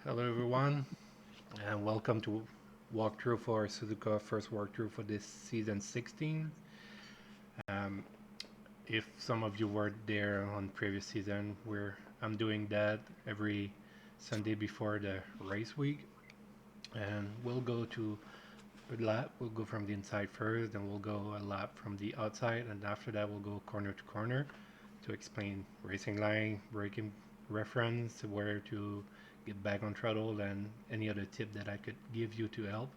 Hello everyone, and welcome to walkthrough for Suzuka first walkthrough for this season 16. Um, if some of you weren't there on previous season, where I'm doing that every Sunday before the race week, and we'll go to a lap. We'll go from the inside first, then we'll go a lap from the outside, and after that we'll go corner to corner to explain racing line, braking reference, where to get back on throttle, and any other tip that I could give you to help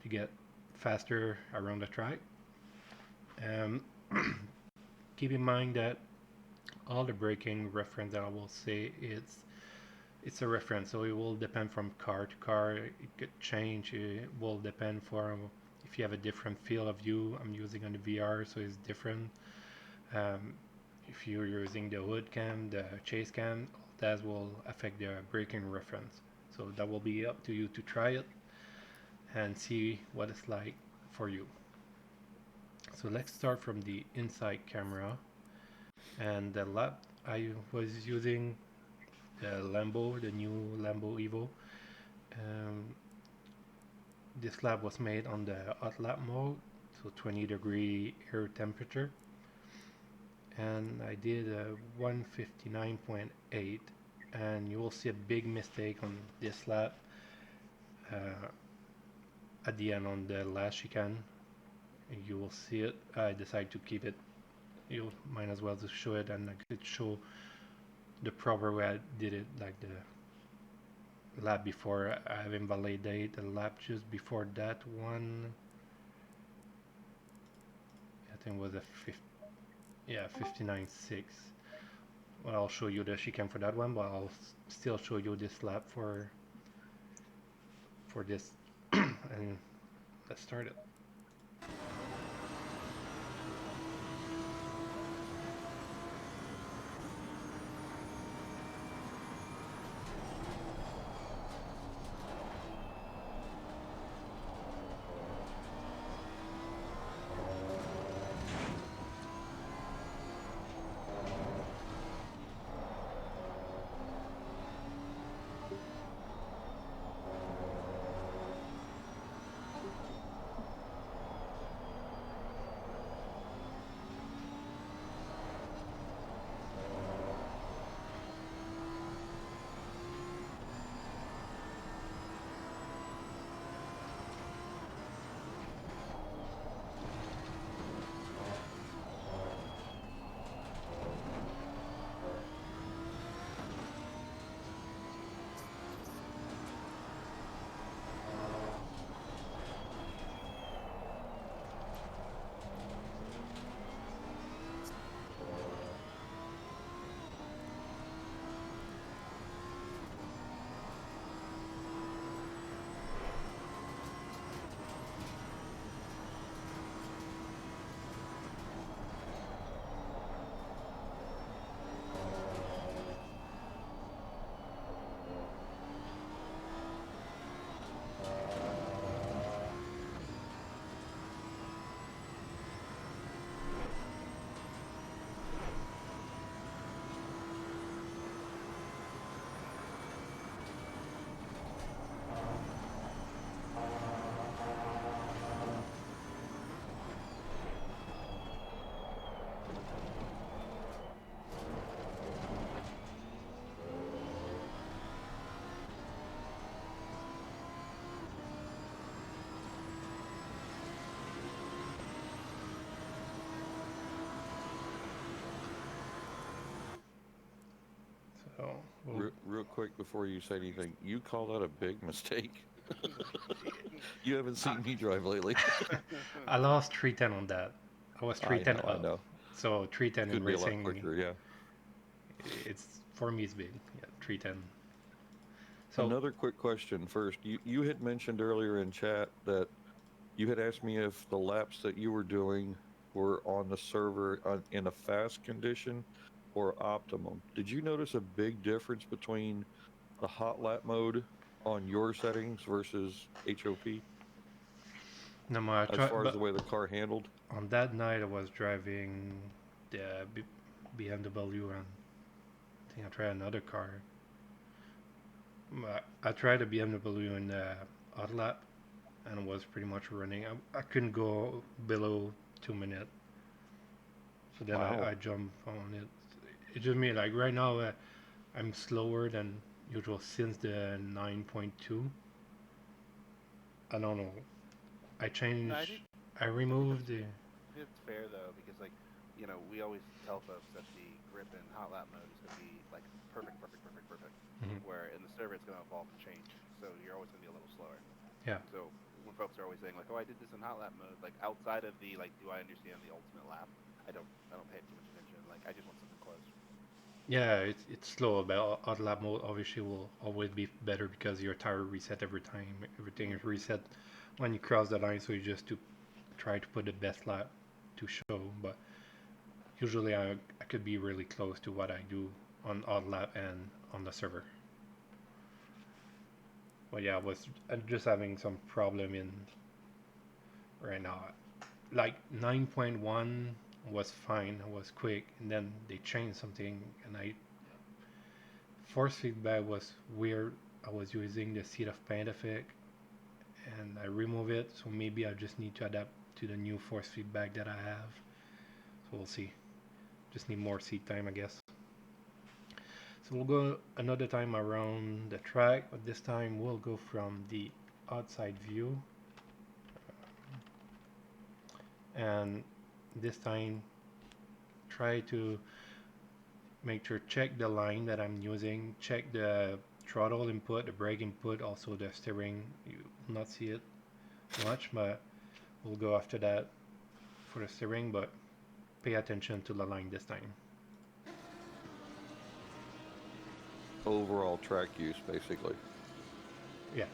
to get faster around the track. Um, Keep in mind that all the braking reference that I will say it's a reference, so it will depend from car to car. It could change. It will depend for if you have a different field of view. I'm using on the VR, so it's different. Um, if you're using the hood cam, the chase cam, that will affect the braking reference. So that will be up to you to try it and see what it's like for you. So let's start from the inside camera. And the lap I was using the Lambo, the new Lambo Evo. Um, this lap was made on the hot lap mode, so 20-degree air temperature. And I did a 159.8, and you will see a big mistake on this lap uh, at the end on the last chicane. You will see it. I decided to keep it. You might as well just show it, and I could show the proper way I did it, like the lap before. I have invalidated the lap just before that one. I think it was a 59.6. Well, I'll show you the chicane for that one, but I'll still show you this lap for this. And let's start it. So we'll Real quick before you say anything, you call that a big mistake? You haven't seen me drive lately. I lost 310 on that. I was I 310 know, I up. know. So 310 in Could be a lot racing, quicker, yeah. it's for me it's big. Yeah, 310. So Another quick question first. You had mentioned earlier in chat that you had asked me if the laps that you were doing were on the server in a fast condition or optimum. Did you notice a big difference between the hot lap mode on your settings versus HOP no more. I as try, far as but the way the car handled? on that night I was driving the BMW, and I think I tried another car. I tried a BMW in the hot lap and was pretty much running. I couldn't go below 2 minutes. So then Wow. I jumped on it. It's just me. Like right now, I'm slower than usual since the 9.2. I don't know. I No, changed. I I think removed that's the. I think it's fair though because like we always tell folks that the grip in hot lap mode is going to be like perfect, perfect, perfect, perfect. Mhm. Where in the server it's going to evolve and change, so you're always going to be a little slower. Yeah. So when folks are always saying like, "Oh, I did this in hot lap mode," like outside of the like, do I understand the ultimate lap? I don't pay too much attention. Like I just want something close. Yeah, it's slow, but auto lap mode obviously will always be better because your tire reset every time. Everything is reset when you cross the line, so you just to try to put the best lap to show. But usually I could be really close to what I do on auto lap and on the server. But yeah, I'm just having some problem in right now. Like 9.1 was fine, was quick, and then they changed something, and I force feedback was weird. I was using the seat of paint effect, and I remove it, so maybe I just need to adapt to the new force feedback that I have. So we'll see. Just need more seat time, I guess. So we'll go another time around the track, but this time we'll go from the outside view, and this time try to make sure check the line that I'm using, check the throttle input, the brake input, also the steering. You will not see it much, but we'll go after that for the steering, but pay attention to the line this time. Overall track use, basically. Yeah.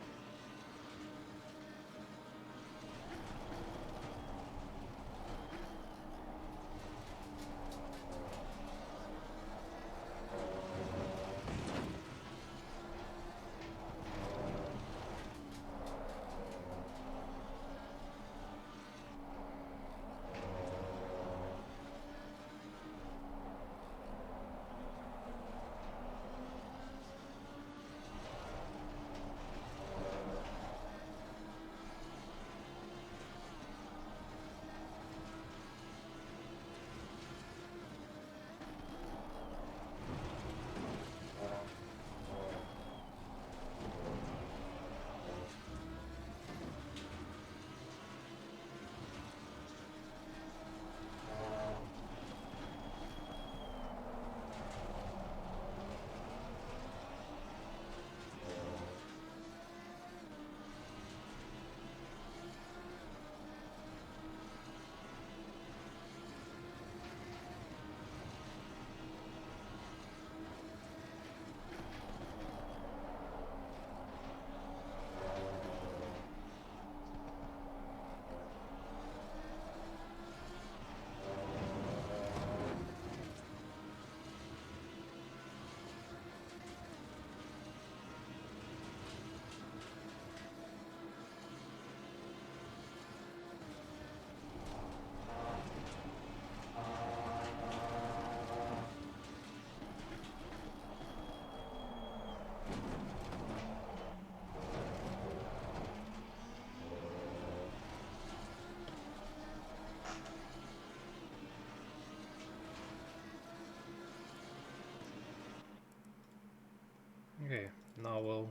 Okay, now we'll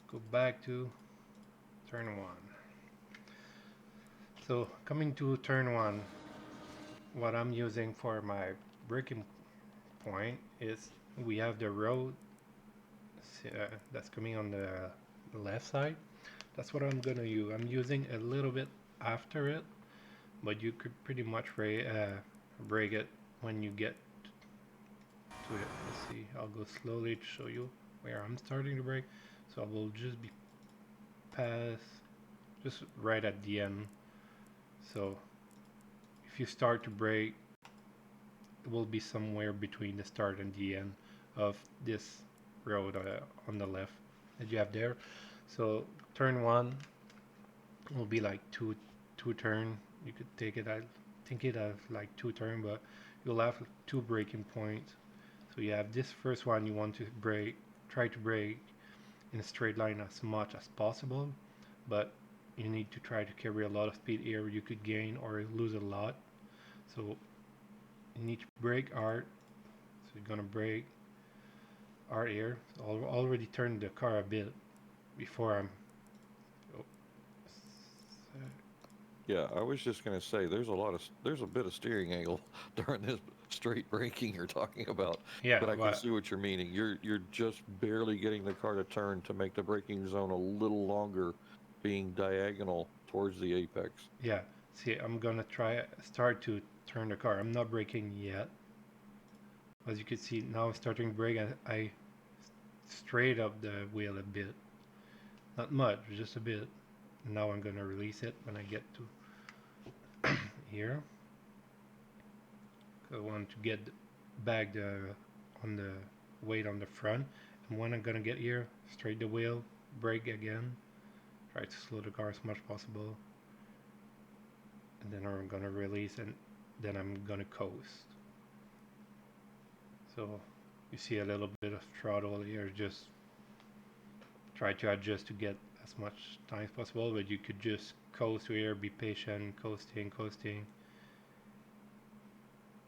go back to turn one. So coming to turn one, what I'm using for my braking point is we have the road that's coming on the left side. That's what I'm gonna use. I'm using a little bit after it, but you could pretty much brake it when you get to it. Let's see, I'll go slowly to show you where I'm starting to brake. So I will just be past, just right at the end. So if you start to brake, it will be somewhere between the start and the end of this road on the left that you have there. So turn one will be like two turn. You could take it, I think it as like two turn, but you'll have two braking points. So you have this first one you want to brake, try to brake in a straight line as much as possible, but you need to try to carry a lot of speed here. You could gain or lose a lot, so you need to brake hard. So you're gonna brake hard here. So I'll already turned the car a bit before I'm. Oh, Yeah, I was just gonna say there's a bit of steering angle during this straight braking you're talking about. yeah, But I can but see what you're meaning. You're just barely getting the car to turn to make the braking zone a little longer, being diagonal towards the apex. yeah. See, I'm gonna start to turn the car. I'm not braking yet. As you can see, now I'm starting to brake and I straight up the wheel a bit. Not much, just a bit. Now I'm gonna release it when I get to here. I want to get back on the weight on the front, and when I'm gonna get here, straight the wheel, brake again, try to slow the car as much as possible, and then I'm gonna release, and then I'm gonna coast. So you see a little bit of throttle here, just try to adjust to get as much time as possible, but you could just coast here, be patient, coasting,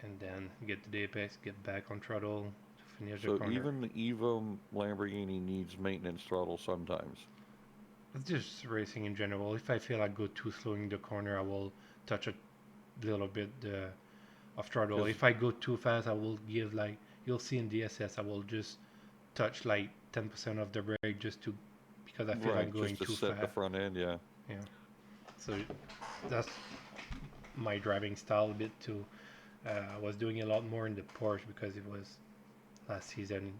and then get to the apex, get back on throttle to finish the So corner. even the Evo Lamborghini needs maintenance throttle sometimes. It's just racing in general. If I feel I go too slow in the corner, I will touch a little bit of throttle. If I go too fast, I will give like, you'll see in DSS, I will just touch like 10% of the brake just to, because I feel I'm going just to too set fast. the front end, yeah. Yeah. So that's my driving style a bit too. I was doing a lot more in the Porsche because it was last season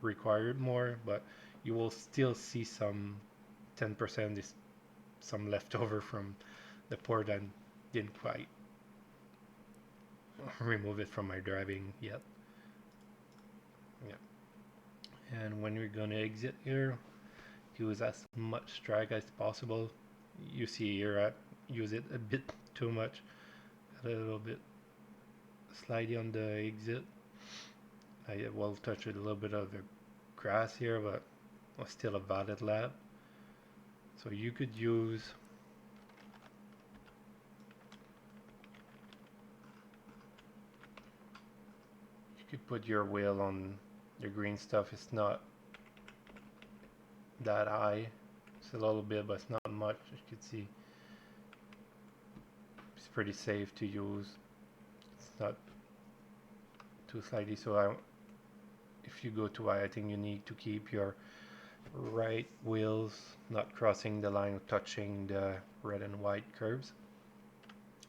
required more, but you will still see some 10% is some leftover from the Porsche that didn't quite remove it from my driving yet. Yeah. And when you're gonna exit here, use as much drag as possible. You see here I use it a bit too much, a little bit slidey on the exit. I will touch a little bit of the grass here, but it's still a valid lap. So you could use put your wheel on the green stuff. It's not that high. It's a little bit, but it's not much. As you can see, it's pretty safe to use. It's not too slidey. So if you go too high, I think you need to keep your right wheels not crossing the line of touching the red and white curves.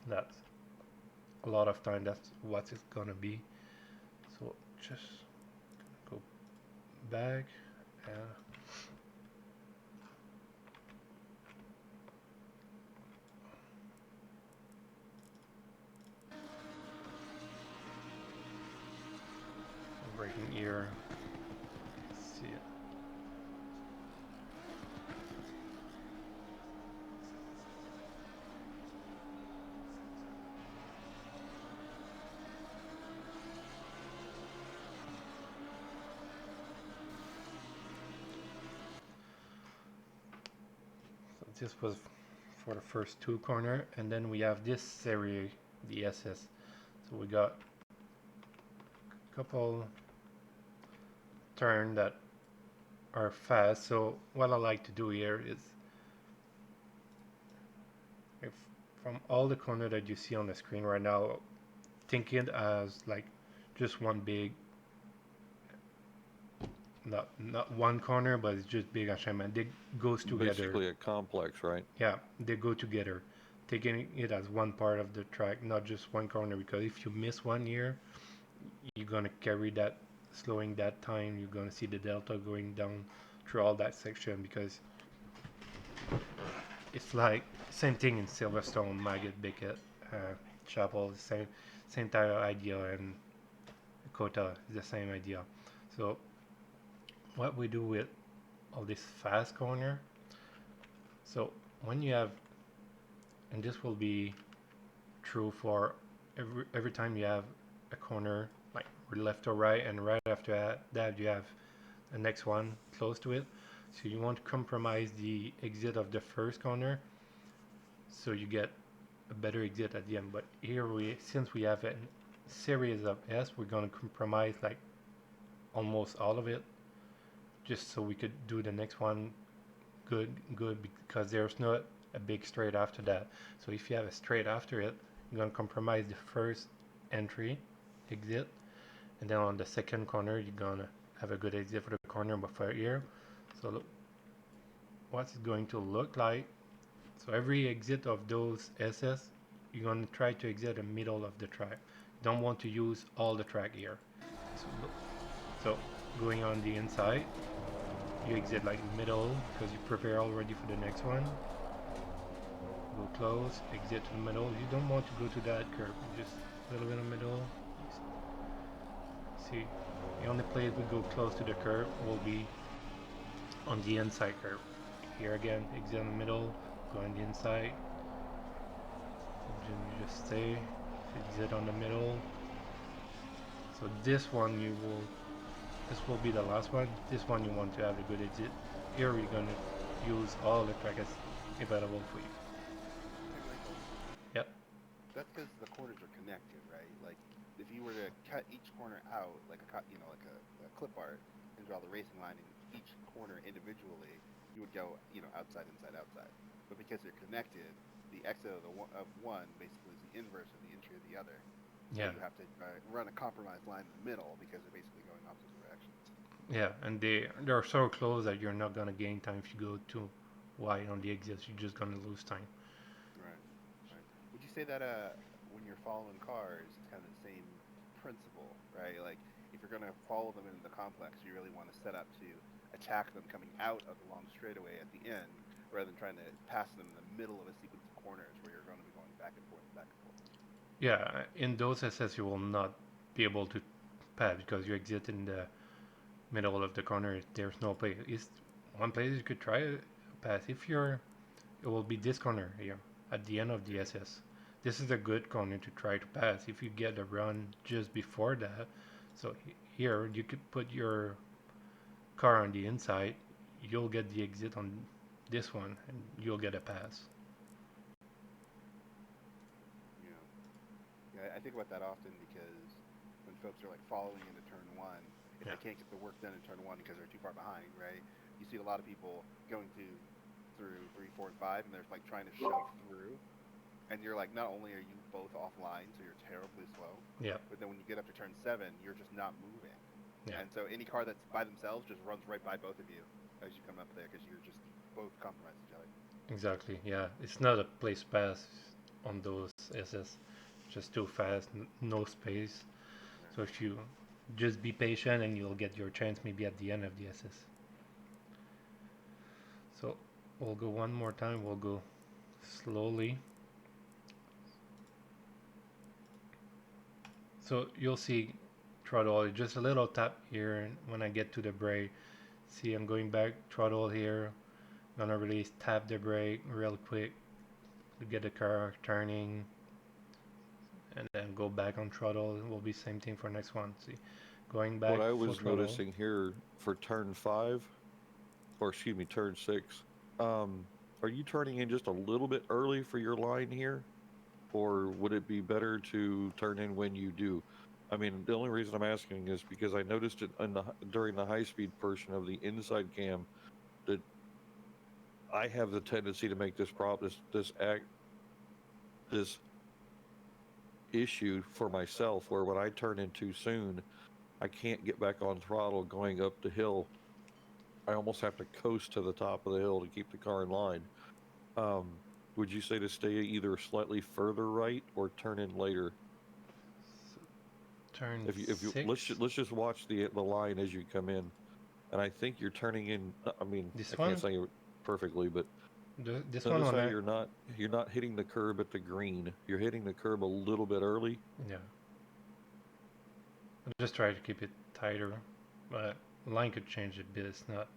That's a lot of time, that's what it's gonna be. So just go back and braking here. See it. So this was for the first two corner, and then we have this area, the SS. So we got a couple turn that are fast. So what I like to do here is, if from all the corner that you see on the screen right now, think it as like just one big, not one corner, but it's just big enchaînement. They goes together. Basically a complex, right? Yeah, they go together. Taking it as one part of the track, not just one corner, because if you miss one here, you're gonna carry that, slowing that time. You're gonna see the delta going down through all that section, because it's like same thing in Silverstone, Maggot, Bickett, Chapel, same type of idea, and Kota is the same idea. So what we do with all this fast corner, so when you have, and this will be true for every time you have a corner, like left or right, and right after that you have the next one close to it. So you want to compromise the exit of the first corner, so you get a better exit at the end. But here since we have a series of S, we're gonna compromise like almost all of it, just so we could do the next one good, because there's not a big straight after that. So if you have a straight after it, you're gonna compromise the first entry, exit, and then on the second corner, you're gonna have a good exit for the corner before here. So look, what's it going to look like? So every exit of those SS, you're going to try to exit the middle of the track. You don't want to use all the track here. So going on the inside, you exit like middle because you prepare already for the next one. Go close, exit to the middle. You don't want to go to that curve, just a little bit in the middle. See, the only place we go close to the curve will be on the inside curve. Here again, exit in the middle, go on the inside. You just stay, exit on the middle. So this will be the last one. This one you want to have a good exit. Here you're gonna use all the track as available for you. Yep. That's because the corners are connected, right? Like, if you were to cut each corner out, like a clip art, and draw the racing line in each corner individually, you would go, outside, inside, outside. But because they're connected, the exit of one basically is the inverse of the entry of the other. So Yeah. you have to run a compromised line in the middle because they're basically going opposite directions. Yeah, and they're so close that you're not gonna gain time if you go too wide on the exits. You're just gonna lose time. Right. Would you say that when you're following cars, it's kind of the same principle, right? Like, if you're going to follow them into the complex, you really want to set up to attack them coming out of the long straightaway at the end, rather than trying to pass them in the middle of a sequence of corners where you're going to be going back and forth, back and forth. Yeah, in those SS you will not be able to pass because you exit in the middle of the corner. There's no place. It's one place you could try to pass. It will be this corner here at the end of the SS. This is a good corner to try to pass. If you get a run just before that, so here you could put your car on the inside. You'll get the exit on this one, and you'll get a pass. Yeah, I think about that often because when folks are like following into turn one, if Yeah. they can't get the work done in turn one because they're too far behind, right? You see a lot of people going through 3, 4, and 5, and they're like trying to shove through, and you're like, not only are you both offline, so you're terribly slow, Yeah. but then when you get up to turn 7, you're just not moving. Yeah. And so any car that's by themselves just runs right by both of you as you come up there because you're just both compromising each other. Exactly. Yeah. It's not a place pass on those SS. Just too fast, no space. So if you just be patient and you'll get your chance maybe at the end of the SS. So we'll go one more time. We'll go slowly. So you'll see throttle, just a little tap here, and when I get to the brake, see I'm going back, throttle here, gonna release, tap the brake real quick to get the car turning, and then go back on throttle. It will be same thing for next one. See, going back. What I full was throttle. noticing here for turn 5, or excuse me, turn 6, are you turning in just a little bit early for your line here? Or would it be better to turn in when you do? I mean, the only reason I'm asking is because I noticed it during the high-speed portion of the inside cam that I have the tendency to make this issue for myself, where when I turn in too soon, I can't get back on throttle going up the hill. I almost have to coast to the top of the hill to keep the car in line. Would you say to stay either slightly further right or turn in later? Turn If you 6. let's just watch the line as you come in, and I think you're turning in. I mean, This I can't one? say it perfectly, but This one notice when how I. you're not hitting the curb at the green. You're hitting the curb a little bit early. Yeah. I'll just try to keep it tighter, but line could change a bit. It's not.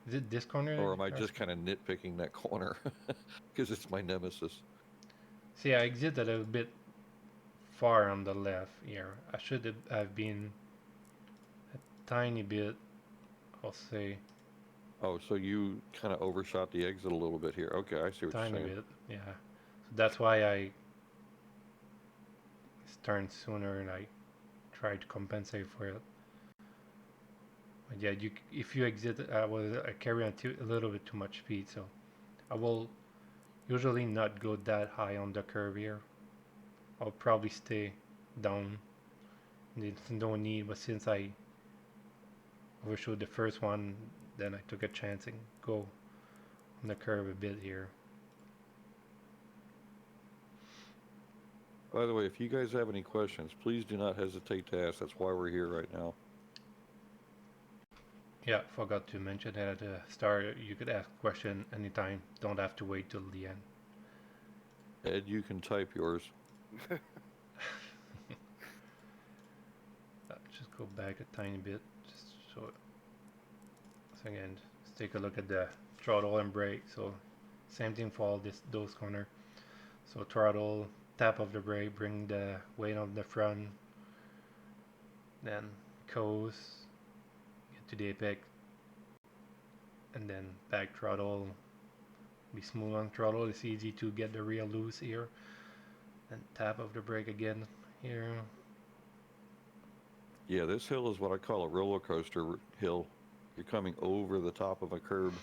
Is it this corner? Or am I just kind of nitpicking that corner because it's my nemesis? See, I exit a little bit far on the left here. I should have been a tiny bit I'll say Oh, so you kind of overshot the exit a little bit here. Okay, I see what you're tiny saying. bit. Yeah. So that's why I turned sooner and I tried to compensate for it. But yeah, if you exit, I carry on a little bit too much speed, so I will usually not go that high on the curve here. I'll probably stay down. There's no need, but since I overshot the first one, then I took a chance and go on the curve a bit here. By the way, if you guys have any questions, please do not hesitate to ask. That's why we're here right now. Yeah, forgot to mention that at the start, you could ask a question anytime. Don't have to wait till the end. Ed, you can type yours. Just go back a tiny bit, just so. So again, let's take a look at the throttle and brake. So same thing for all those corner. So throttle, tap of the brake, bring the weight on the front, then coast, get to the apex, and then back throttle. Be smooth on throttle. It's easy to get the rear loose here. And tap of the brake again here. Yeah, this hill is what I call a roller coaster hill. You're coming over the top of a curb.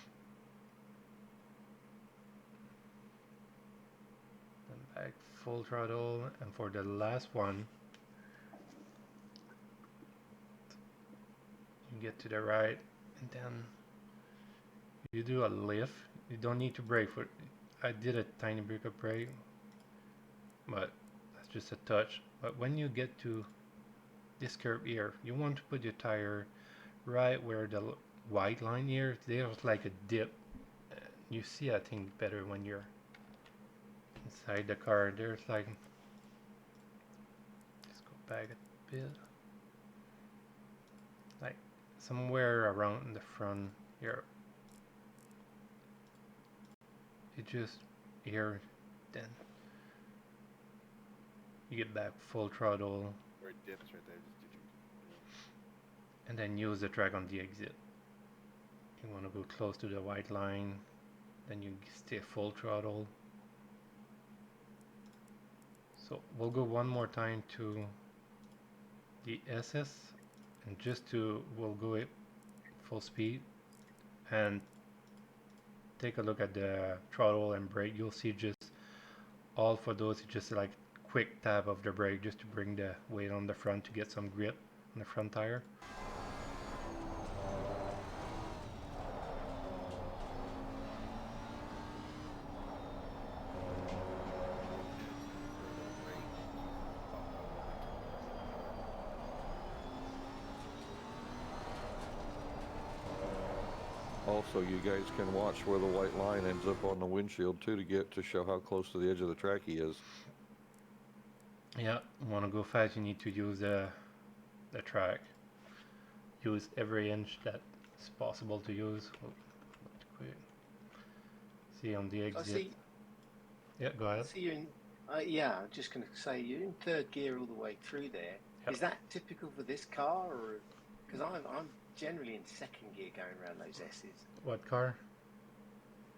Then back full throttle, and for the last one, you get to the right, and then you do a lift. You don't need to brake for it. I did a tiny bit of brake, but that's just a touch. But when you get to this curve here, you want to put your tire right where the white line here, there's like a dip. You see, I think, better when you're inside the car. There's like, let's go back a bit, like somewhere around in the front here. You just here, then you get back full throttle. Where it dips right there. And then use the track on the exit. You want to go close to the white line, then you stay full throttle. So we'll go one more time to the SS, and we'll go it full speed and take a look at the throttle and brake. You'll see just all for those, it's just like quick tap of the brake just to bring the weight on the front to get some grip on the front tire. Also, you guys can watch where the white line ends up on the windshield too to show how close to the edge of the track he is. Yeah, want to go fast, you need to use the track. Use every inch that's possible to use. See on the exit. I see. Yeah, go ahead. I see you in. Yeah, I'm just going to say you're in third gear all the way through there. Yep. Is that typical for this car, or because I'm generally in second gear going around those S's? What car?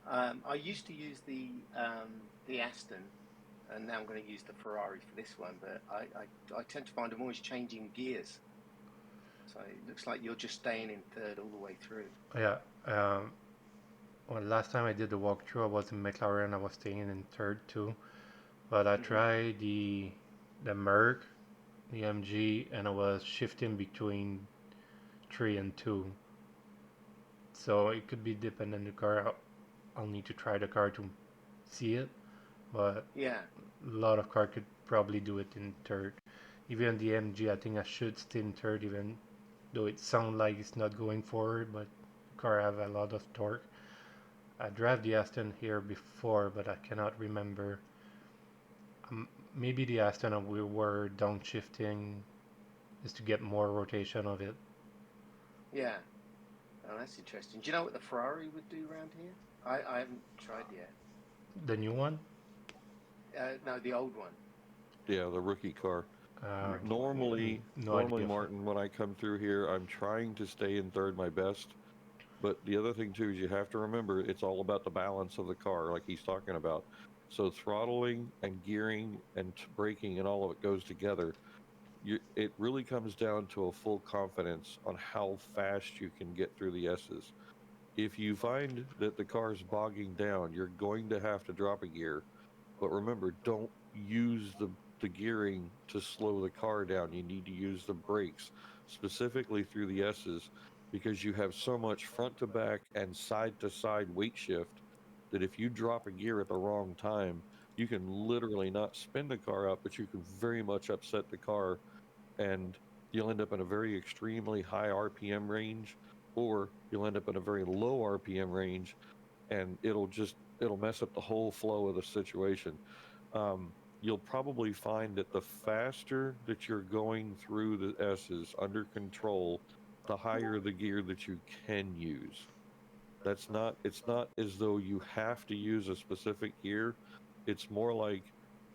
I used to use the Aston, and now I'm going to use the Ferrari for this one. But I tend to find I'm always changing gears. So it looks like you're just staying in third all the way through. Yeah. Well, last time I did the walkthrough, I was in McLaren. I was staying in third too. But I tried the Merc, the MG, and I was shifting between 3 and 2. So it could be dependent on the car. I'll need to try the car to see it. But yeah, a lot of car could probably do it in third. Even the MG, I think I should stay in third, even though it sounds like it's not going forward, but the car have a lot of torque. I drive the Aston here before, but I cannot remember. Maybe the Aston we were downshifting just to get more rotation of it. Yeah. Oh, that's interesting. Do you know what the Ferrari would do around here? I haven't tried yet. The new one? No, the old one. Yeah, the rookie car. Normally, no idea. Martin, when I come through here, I'm trying to stay in third my best. But the other thing too is you have to remember it's all about the balance of the car, like he's talking about. So throttling and gearing and braking and all of it goes together. It really comes down to a full confidence on how fast you can get through the S's. If you find that the car's bogging down, you're going to have to drop a gear. But remember, don't use the gearing to slow the car down. You need to use the brakes, specifically through the S's, because you have so much front to back and side to side weight shift that if you drop a gear at the wrong time, you can literally not spin the car up, but you can very much upset the car, and you'll end up in a very extremely high RPM range, or you'll end up in a very low RPM range, and it'll mess up the whole flow of the situation. You'll probably find that the faster that you're going through the S's under control, the higher the gear that you can use. It's not as though you have to use a specific gear. It's more like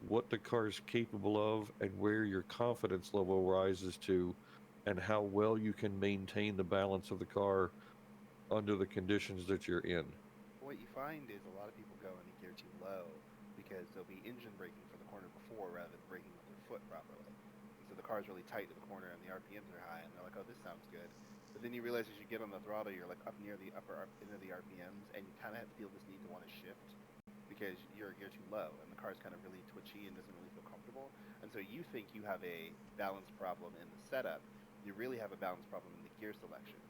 what the car's capable of and where your confidence level rises to, and how well you can maintain the balance of the car under the conditions that you're in. What you find is a lot of people go into gear too low because they'll be engine braking for the corner before rather than braking with their foot properly. And so the car's really tight to the corner and the RPMs are high, and they're like, oh, this sounds good. But then you realize as you get on the throttle, you're like up near the upper end of the RPMs, and you kind of feel this need to want to shift because you're too low, and the car's kind of really twitchy and doesn't really feel comfortable. And so you think you have a balance problem in the setup. You really have a balance problem in the gear selection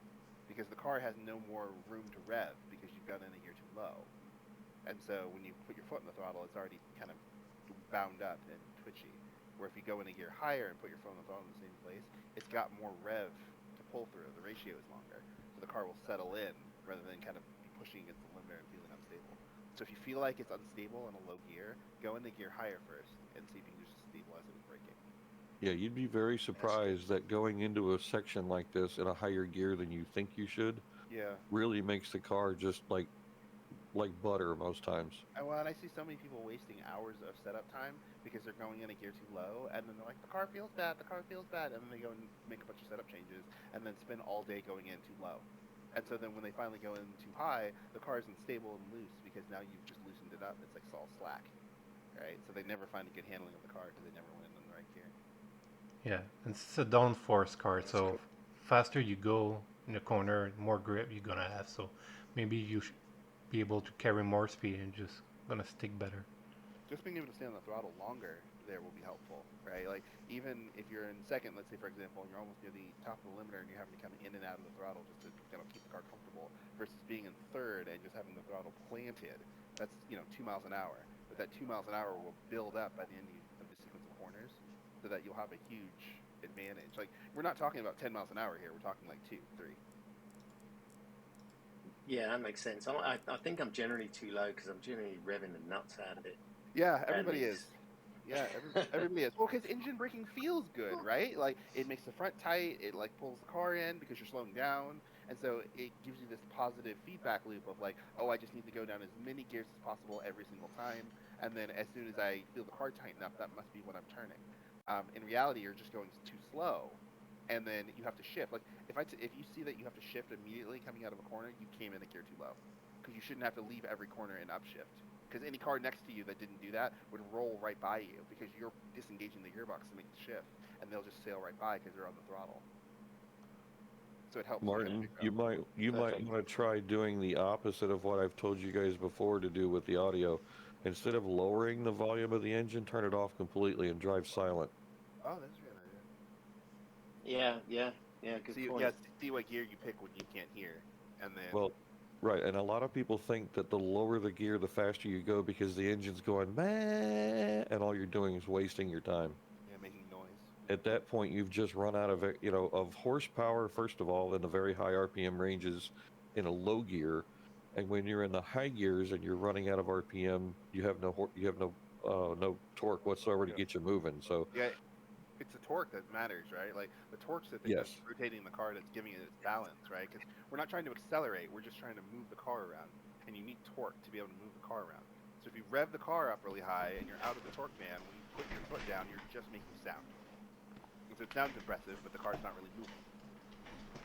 because the car has no more room to rev because you've got in a gear too low. And so when you put your foot in the throttle, it's already kind of bound up and twitchy. Where if you go in a gear higher and put your foot on the throttle in the same place, it's got more rev to pull through. The ratio is longer. So the car will settle in rather than kind of be pushing against the limiter and feeling unstable. So if you feel like it's unstable in a low gear, go into gear higher first and see if you can just stabilize it with braking. Yeah, you'd be very surprised that going into a section like this in a higher gear than you think you should Yeah. really makes the car just like butter most times. Well, and I see so many people wasting hours of setup time because they're going in a gear too low, and then they're like, the car feels bad, and then they go and make a bunch of setup changes, and then spend all day going in too low. And so then when they finally go in too high, the car is unstable and loose because now you've just loosened it up. It's like all slack, right? So they never find a good handling of the car because they never went in the right gear. Yeah, and it's a downforce car, so faster you go in the corner, more grip you're gonna have. So maybe you should be able to carry more speed and just gonna stick better. Just being able to stay on the throttle longer there will be helpful, right? Like even if you're in second, let's say for example, and you're almost near the top of the limiter and you're having to come in and out of the throttle just to kind of keep the car comfortable, versus being in third and just having the throttle planted. That's 2 miles an hour, but that 2 miles an hour will build up by the end of the sequence of corners, so that you'll have a huge advantage. Like we're not talking about 10 miles an hour here; we're talking like 2, 3. Yeah, that makes sense. I think I'm generally too low because I'm generally revving the nuts out of it. Yeah, everybody is. Yeah, everybody is. Well, because engine braking feels good, right? Like it makes the front tight. It like pulls the car in because you're slowing down, and so it gives you this positive feedback loop of like, oh, I just need to go down as many gears as possible every single time, and then as soon as I feel the car tighten up, that must be when I'm turning. In reality, you're just going too slow, and then you have to shift. Like if you see that you have to shift immediately coming out of a corner, you came in a gear too low, because you shouldn't have to leave every corner and upshift. Because any car next to you that didn't do that would roll right by you because you're disengaging the gearbox to make the shift, and they'll just sail right by because they're on the throttle. So it helps. Martin, you might want to try doing the opposite of what I've told you guys before to do with the audio. Instead of lowering the volume of the engine, turn it off completely and drive silent. Oh, that's a good idea. Yeah. Good point. See what gear you pick when you can't hear, and then. Well, right, and a lot of people think that the lower the gear, the faster you go because the engine's going meh, and all you're doing is wasting your time. Yeah, making noise. At that point, you've just run out of of horsepower. First of all, in the very high RPM ranges, in a low gear, and when you're in the high gears and you're running out of RPM, you have no torque whatsoever to get you moving. So yeah. It's the torque that matters, right? Like the torque's the thing that's rotating the car, that's giving it its balance, right? Because we're not trying to accelerate, we're just trying to move the car around, and you need torque to be able to move the car around. So if you rev the car up really high and you're out of the torque band, when you put your foot down, you're just making sound. And so it sounds impressive, but the car's not really moving.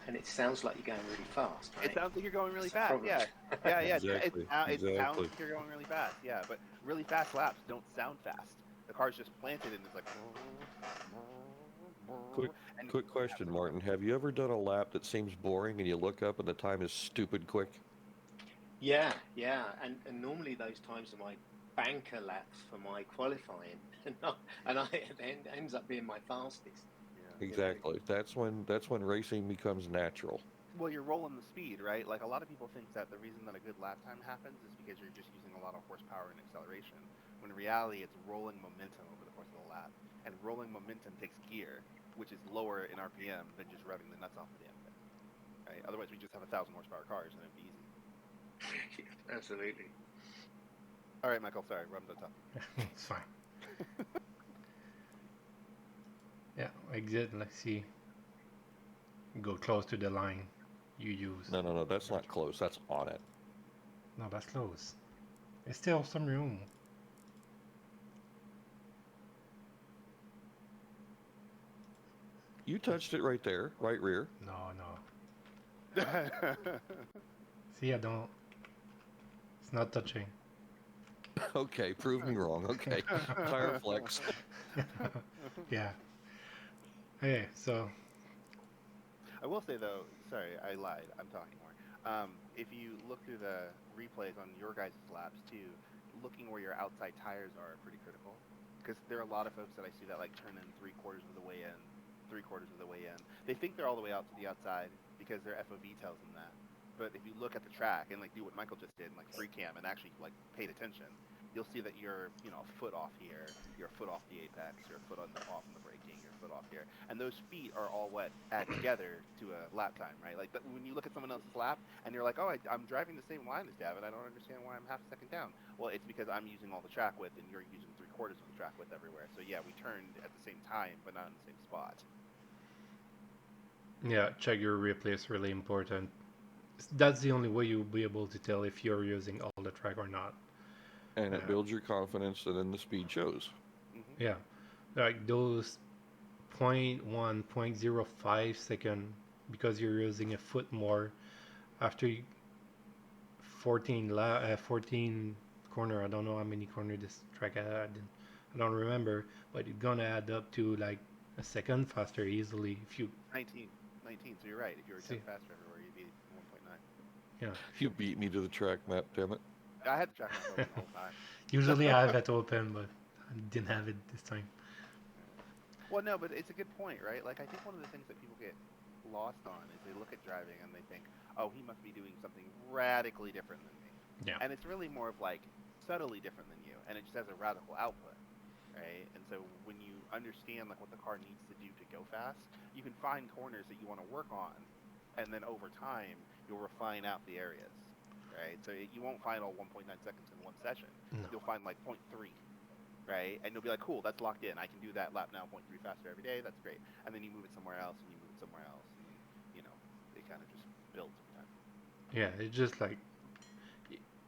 and it sounds like you're going really fast, right? It sounds like you're going really That's the fast. problem. Yeah, yeah. Exactly. It sounds Exactly. like you're going really fast. Yeah, but really fast laps don't sound fast. The car's just planted and it's like. Quick, And quick question, Martin. Have you ever done a lap that seems boring and you look up and the time is stupid quick? Yeah, and normally those times are my banker laps for my qualifying, and it ends up being my fastest. yeah. Exactly. That's when racing becomes natural. Well, you're rolling the speed, right? Like a lot of people think that the reason that a good lap time happens is because you're just using a lot of horsepower and acceleration. When in reality, it's rolling momentum over the course of the lap, and rolling momentum takes gear, which is lower in RPM than just revving the nuts off the damn thing, right? Otherwise, we just have 1,000 horsepower cars and it'd be easy. Absolutely. All right, Michael. Sorry, I'm done talking. It's fine. Yeah, exit. Let's see. Go close to the line. You use. No. That's not close. That's on it. No, that's close. There's still some room. You touched it right there, right rear. No. See, I don't. It's not touching. Okay, prove me wrong. Okay, tire flex. Yeah. Okay, so I will say though, sorry, I lied. I'm talking more. If you look through the replays on your guys' laps too, looking where your outside tires are pretty critical. Because there are a lot of folks that I see that like turn in 3/4 of the way in, 3/4 of the way in. They think they're all the way out to the outside because their FOV tells them that. But if you look at the track and like do what Michael just did, and like free cam and actually like paid attention, you'll see that you're a foot off here, you're a foot off the apex, you're a foot off on the braking, you're a foot off here, and those feet are all what add together to a lap time, right? Like when you look at someone else's lap and you're like, oh, I'm driving the same line as Davin, I don't understand why I'm half a second down. Well, it's because I'm using all the track width and you're using 3/4 of the track width everywhere. So yeah, we turned at the same time, but not in the same spot. yeah, check your replay is really important. That's the only way you'll be able to tell if you're using all the track or not. And it builds your confidence, and then the speed shows. Mm-hmm. Yeah, like those 0.1, 0.05 second because you're using a foot more after 14 corner. I don't know how many corner this track had. I don't remember, but it's gonna add up to like a second faster easily if you 19. So you're right. If you were 10 See. faster everywhere, you'd be 1.9. yeah. You beat me to the track map, damn it. I had the track map open the whole time. Usually I have it open, but I didn't have it this time. Well, no, but it's a good point, right? Like, I think one of the things that people get lost on is they look at driving and they think, oh, he must be doing something radically different than me. Yeah. And it's really more of like subtly different than you, and it just has a radical output, right? And so when you understand like what the car needs to do to go fast, you can find corners that you want to work on, and then over time you'll refine out the areas, right? So you won't find all 1.9 seconds in one session. No. You'll find like 0.3. Right, and you'll be like, cool, that's locked in. I can do that lap now 0.3 faster every day. That's great. And then you move it somewhere else, and you move it somewhere else, and it kind of just builds over time. Yeah, it's just like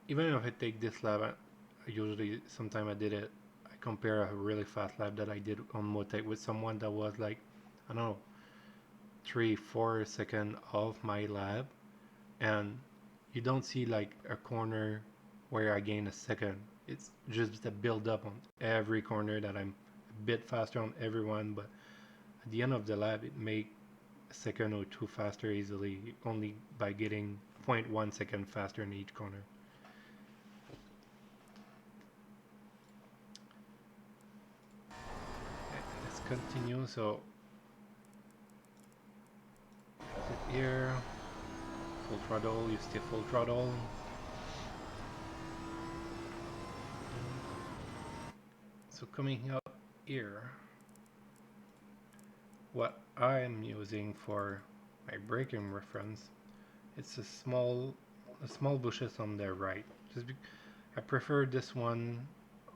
even if I take this lap, I usually sometimes I did it. I compare a really fast lap that I did on Motec with someone that was like, I don't know, 3-4 seconds off my lap, and you don't see like a corner where I gain a second. It's just a build up on every corner that I'm a bit faster on everyone, but at the end of the lap, it make a second or two faster easily only by getting 0.1 second faster in each corner. Okay, let's continue. So here, full throttle, you stay full throttle. So coming up here, what I am using for my braking reference, it's a small bushes on the right. I prefer this one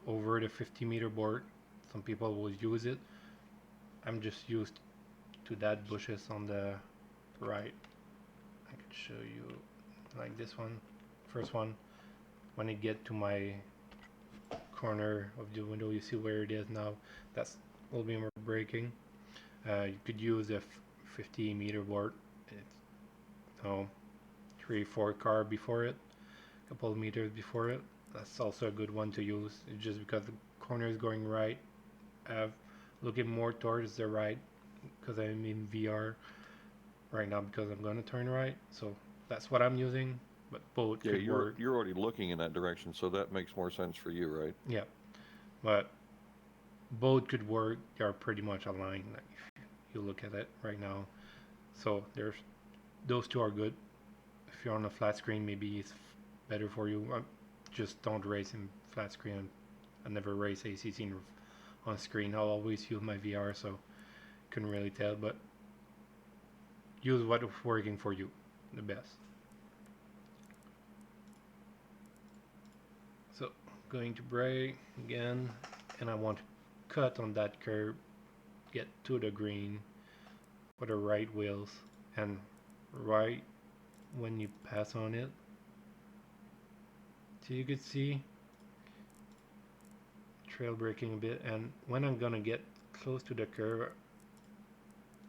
over the 50-meter board. Some people will use it. I'm just used to that bushes on the right. I could show you like this one, first one. When I get to my corner of the window, you see where it is now. That's will be more braking. You could use a 50-meter board. It's know, 3-4 car before it, a couple of meters before it. That's also a good one to use. It's just because the corner is going right, looking more towards the right because I'm in VR right now because I'm going to turn right. So that's what I'm using, but both Yeah, could work. you're already looking in that direction, so that makes more sense for you, right? Yeah, but both could work. They are pretty much aligned. Like if you look at it right now, so there's those two are good. If you're on a flat screen, maybe it's better for you. Just don't race in flat screen. I never race ACC on screen. I'll always use my VR, so couldn't really tell. But use what is working for you the best. So going to brake again, and I want to cut on that curb, get to the green for the right wheels, and right when you pass on it, so you could see trail braking a bit, and when I'm gonna get close to the curve,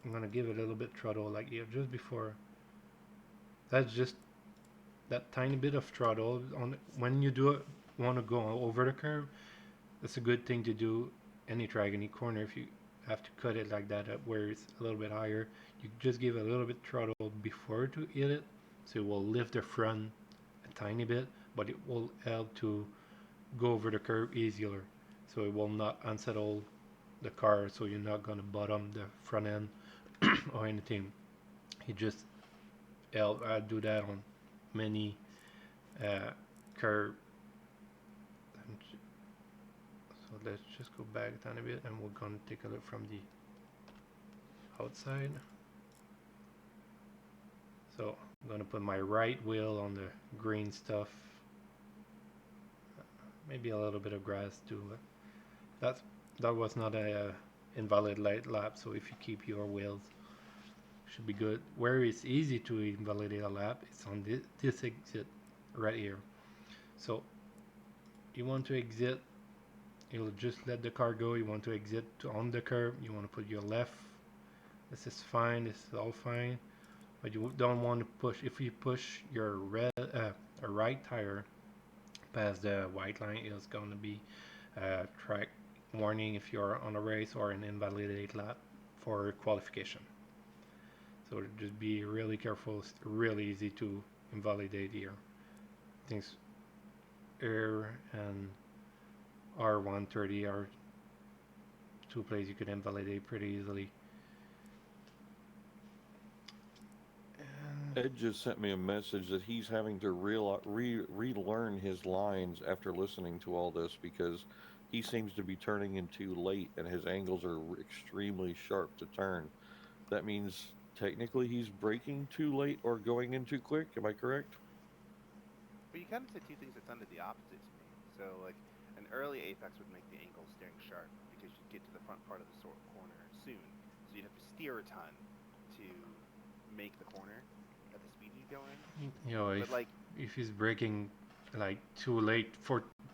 I'm gonna give it a little bit throttle like here just before. That's just that tiny bit of throttle on when you do it. Want to go over the curve? That's a good thing to do any track, any corner. If you have to cut it like that up where it's a little bit higher, you just give a little bit throttle before to hit it, so it will lift the front a tiny bit, but it will help to go over the curve easier, so it will not unsettle the car, so you're not gonna bottom the front end or anything. It just help. I do that on many curve. So let's just go back a tiny bit, and we're gonna take a look from the outside. So I'm gonna put my right wheel on the green stuff. Maybe a little bit of grass too. That was not a invalid light lap. So if you keep your wheels, should be good. Where it's easy to invalidate a lap, it's on this exit right here. So you want to exit, you'll just let the car go. You want to exit on the curb, you want to put your left. This is fine, this is all fine, but you don't want to push. If you push your right tire past the white line, it's going to be track warning if you're on a race or an invalidate lap for qualification. So just be really careful. It's really easy to invalidate here. Things air and R130 are two places you could invalidate pretty easily. And Ed just sent me a message that he's having to relearn his lines after listening to all this because he seems to be turning in too late and his angles are extremely sharp to turn. That means technically he's braking too late or going in too quick. Am I correct? But you kind of said two things that sounded the opposite to me. So, like, an early Apex would make the angle steering sharp because you'd get to the front part of the corner soon. So you'd have to steer a ton to make the corner at the speed you go in. you know, But, like, if he's braking like too late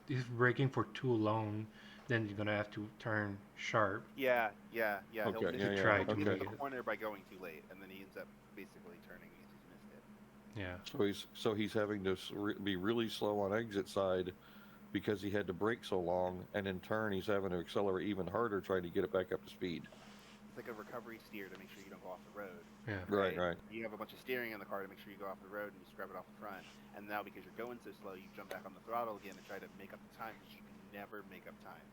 if braking for too long, then you're gonna have to turn sharp. yeah. Okay, He'll miss yeah, it. try He'll to get to make the it. corner by going too late, and then he ends up basically turning because he's missed it. Yeah. So he's having to be really slow on exit side because he had to brake so long, and in turn he's having to accelerate even harder trying to get it back up to speed. It's like a recovery steer to make sure you don't go off the road. Yeah. Right. You have a bunch of steering in the car to make sure you go off the road and you scrub it off the front. And now because you're going so slow, you jump back on the throttle again and try to make up the time because you can never make up time.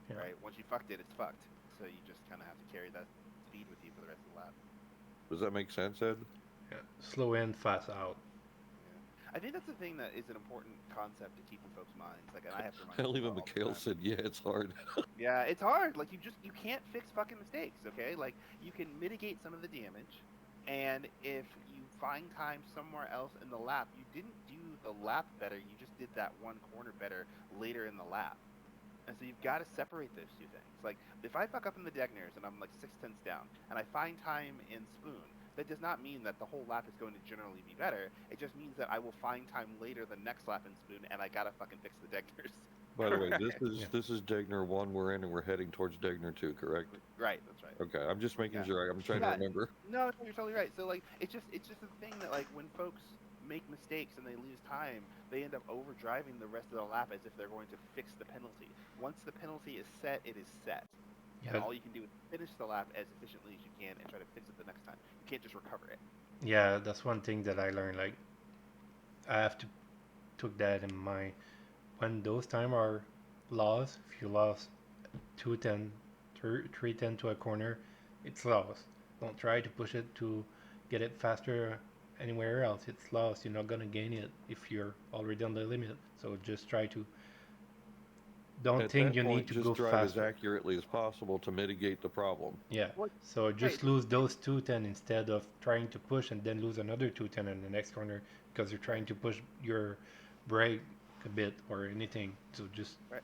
Yeah. Right? Once you fucked it, it's fucked. So you just kind of have to carry that speed with you for the rest of the lap. Does that make sense, Ed? Yeah. Slow in, fast out. Yeah. I think that's the thing that is an important concept to keep in folks' minds. Like, and I have to remind Hell, even people all the Mikhail time. said, "Yeah, it's hard." Yeah, it's hard. Like, you can't fix fucking mistakes, okay? Like, you can mitigate some of the damage, and if you find time somewhere else in the lap, you didn't do the lap better, you just did that one corner better later in the lap. And so you've got to separate those two things. Like, if I fuck up in the Degners and I'm like 6/10 down, and I find time in Spoon, that does not mean that the whole lap is going to generally be better. It just means that I will find time later the next lap in Spoon, and I gotta fucking fix the Degners. By the way, this Correct. is Yeah. this is Degner 1 we're in, and we're heading towards Degner 2, correct? Right, that's right. Okay, I'm just making Yeah. sure. I'm trying to Yeah. remember. No, you're totally right. So like, it's just a thing that like when folks make mistakes and they lose time, they end up overdriving the rest of the lap as if they're going to fix the penalty. Once the penalty is set, it is set, and Yeah, all you can do is finish the lap as efficiently as you can and try to fix it the next time. You can't just recover it. yeah, that's one thing that I learned. Like, I have to took that in mind. When those time are lost, if you lost 210, 310 to a corner, it's lost. Don't try to push it to get it faster anywhere else. It's lost. You're not gonna gain it if you're already on the limit. So just try to. Don't At think that you need point, to just go drive as faster. accurately as possible to mitigate the problem. Yeah. Well, So right. just lose those 210 instead of trying to push and then lose another 210 in the next corner because you're trying to push your brake a bit or anything. So just Right.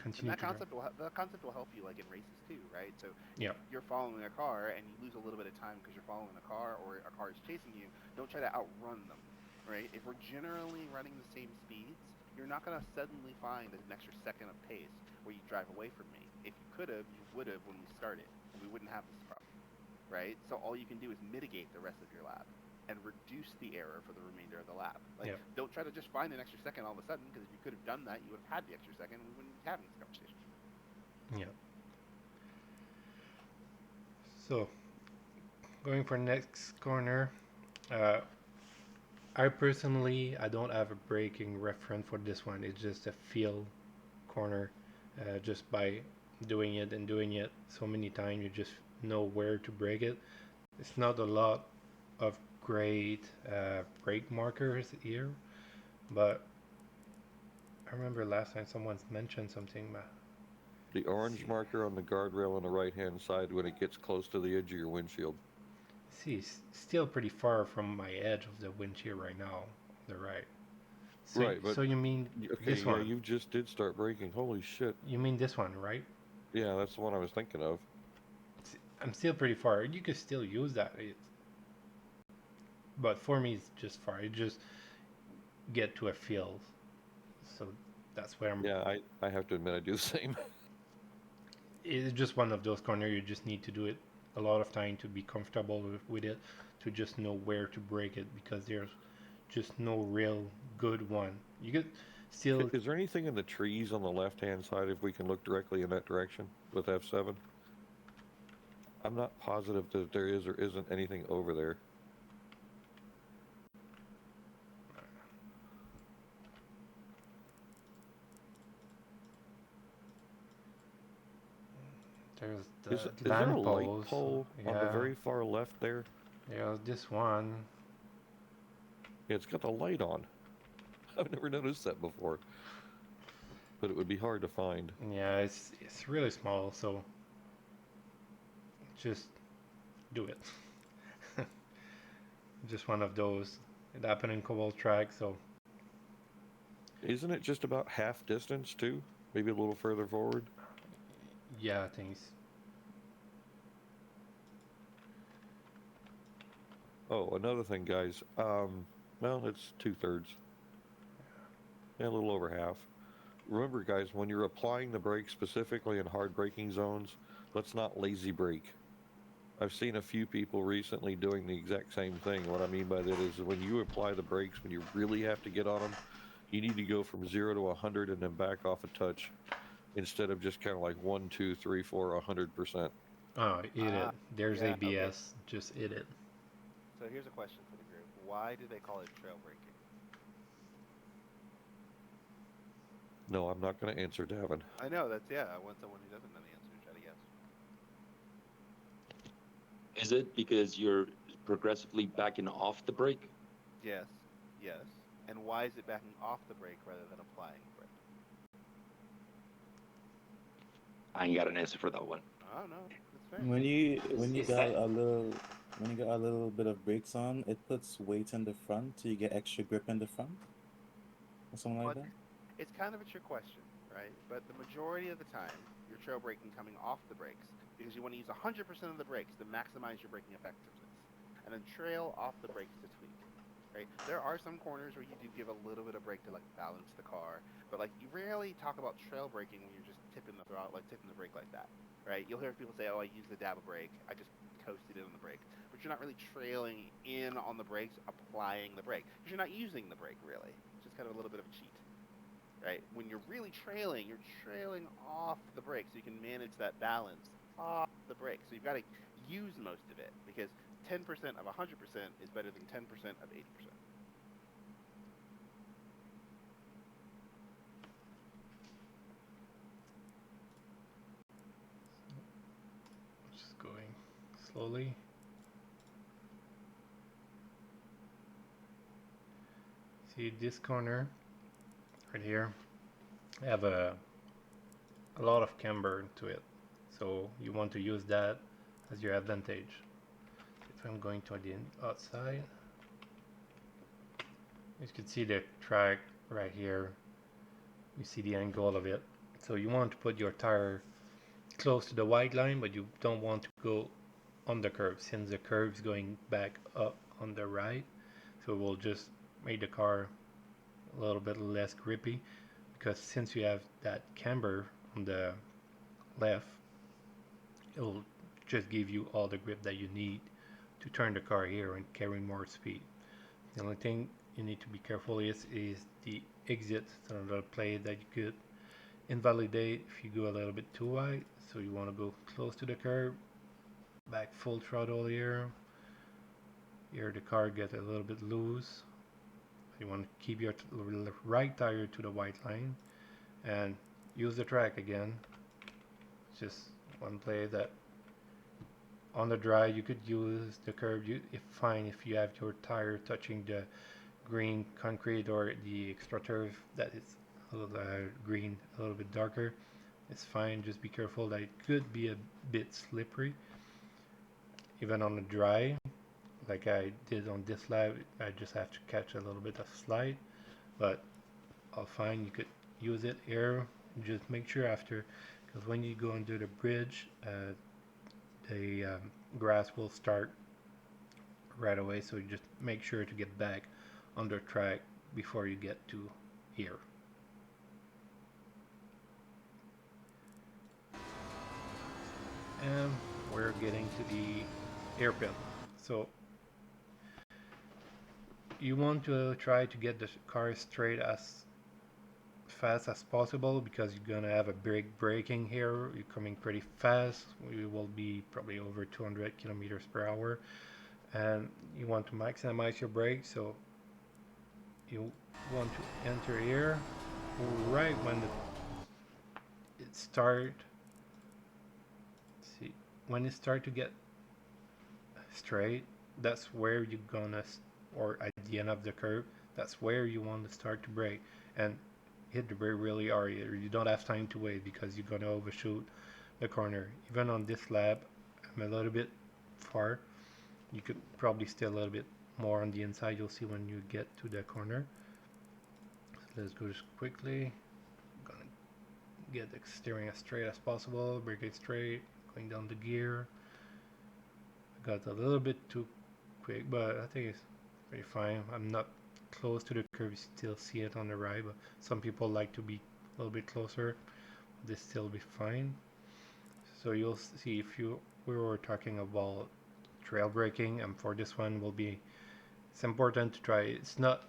And continue that to drive. concept will help you like in races too, right? So Yeah. if you're following a car and you lose a little bit of time because you're following a car or a car is chasing you, don't try to outrun them, right? If we're generally running the same speeds, you're not going to suddenly find an extra second of pace where you drive away from me. If you could have, you would have when we started, and we wouldn't have this problem, right? So all you can do is mitigate the rest of your lap and reduce the error for the remainder of the lap. Like, Yeah. don't try to just find an extra second all of a sudden, because if you could have done that, you would have had the extra second, and we wouldn't be having this conversation. Yeah. So going for next corner, uh, I don't have a braking reference for this one. It's just a feel corner. Just by doing it and doing it so many times, you just know where to brake it. It's not a lot of great brake markers here, but I remember last time someone mentioned something. The orange marker on the guardrail on the right-hand side when it gets close to the edge of your windshield. See, it's still pretty far from my edge of the windshield right now. The right. So, Right, but so you mean okay, this yeah, one? you just did start braking. Holy shit! You mean this one, right? Yeah, that's the one I was thinking of. I'm still pretty far. You could still use that. But for me, it's just far. You just get to a field. So that's where I'm. Yeah, I have to admit I do the same. It's just one of those corners. You just need to do it a lot of time to be comfortable with it, to just know where to break it because there's just no real good one. You could still. Is there anything in the trees on the left-hand side if we can look directly in that direction with F7? I'm not positive that there is or isn't anything over there. There's Is the there a lamp light poles. pole on the very far left there? Yeah, this one. Yeah, it's got the light on. I've never noticed that before. But it would be hard to find. Yeah, it's really small, so just do it. Just one of those. It happened in Cobalt Track, so Isn't it just about half distance too? Maybe a little further forward? yeah, I think it's. Oh, another thing, guys. Well, it's 2/3. Yeah, a little over half. Remember, guys, when you're applying the brake specifically in hard braking zones, let's not lazy brake. I've seen a few people recently doing the exact same thing. What I mean by that is when you apply the brakes, when you really have to get on them, you need to go from 0 to 100 and then back off a touch instead of just kind of like 1, 2, 3, 4, 100%. Oh, eat it. There's yeah, okay. ABS. Just eat it. So here's a question for the group: why do they call it trail braking? No, I'm not going to answer, Davin. I know that's I want someone who doesn't know the answer to try to guess. Is it because you're progressively backing off the brake? Yes, yes. And why is it backing off the brake rather than applying the brake? I ain't got an answer for that one. Oh no, that's fair. When you Is got that- when you got a little bit of brakes on, it puts weight in the front, so you get extra grip in the front, or something like But that. it's kind of a trick question, right? But the majority of the time, you're trail braking coming off the brakes because you want to use 100% of the brakes to maximize your braking effectiveness, and then trail off the brakes to tweak, right? There are some corners where you do give a little bit of brake to like balance the car, but like you rarely talk about trail braking when you're just tipping the throttle, like tipping the brake like that, right? You'll hear people say, "Oh, I use the dab of brake. I just coasted in on the brake," but you're not really trailing in on the brakes, applying the brake, because you're not using the brake really. It's just kind of a little bit of a cheat, right? When you're really trailing, you're trailing off the brake, so you can manage that balance off the brake. So you've got to use most of it, because 10% of 100% is better than 10% of 80%. Just going slowly. See this corner right here, I have a lot of camber to it, so you want to use that as your advantage. If I'm going to the outside, you can see the track right here. You see the angle of it, so you want to put your tire close to the white line, but you don't want to go on the curve, since the curve is going back up on the right, so it will just make the car a little bit less grippy, because since you have that camber on the left, it will just give you all the grip that you need to turn the car here and carry more speed. The only thing you need to be careful is the exit. It's another play that you could invalidate if you go a little bit too wide. So you want to go close to the curb, back full throttle here. Here the car gets a little bit loose. You want to keep your right tire to the white line and use the track again. It's just one play that on the dry you could use the curb. It's fine if you have your tire touching the green concrete or the extra turf that is a little green, a little bit darker. It's fine, just be careful that it could be a bit slippery even on the dry. Like I did on this lap, I just have to catch a little bit of slide, but all fine. You could use it here. Just make sure after, because when you go under the bridge, the grass will start right away, so you just make sure to get back on the track before you get to here. And we're getting to the hairpin. So you want to try to get the car straight as fast as possible, because you're gonna have a big braking here. You're coming pretty fast. We will be probably over 200 kilometers per hour, and you want to maximize your brake. So you want to enter here right when it start. See, when it start to get straight, that's where you're gonna, or at the end of the curve, that's where you want to start to brake and hit the brake really hard. You don't have time to wait, because you're gonna overshoot the corner. Even on this lap, I'm a little bit far. You could probably stay a little bit more on the inside. You'll see when you get to the corner. So let's go just quickly. I'm gonna get the steering as straight as possible, brake it straight, going down the gear. I got a little bit too quick, but I think it's pretty fine. I'm not close to the curve. You still see it on the right, but some people like to be a little bit closer. This still be fine. So you'll see, if we were talking about trail braking, and for this one will be, it's important to try. It's not,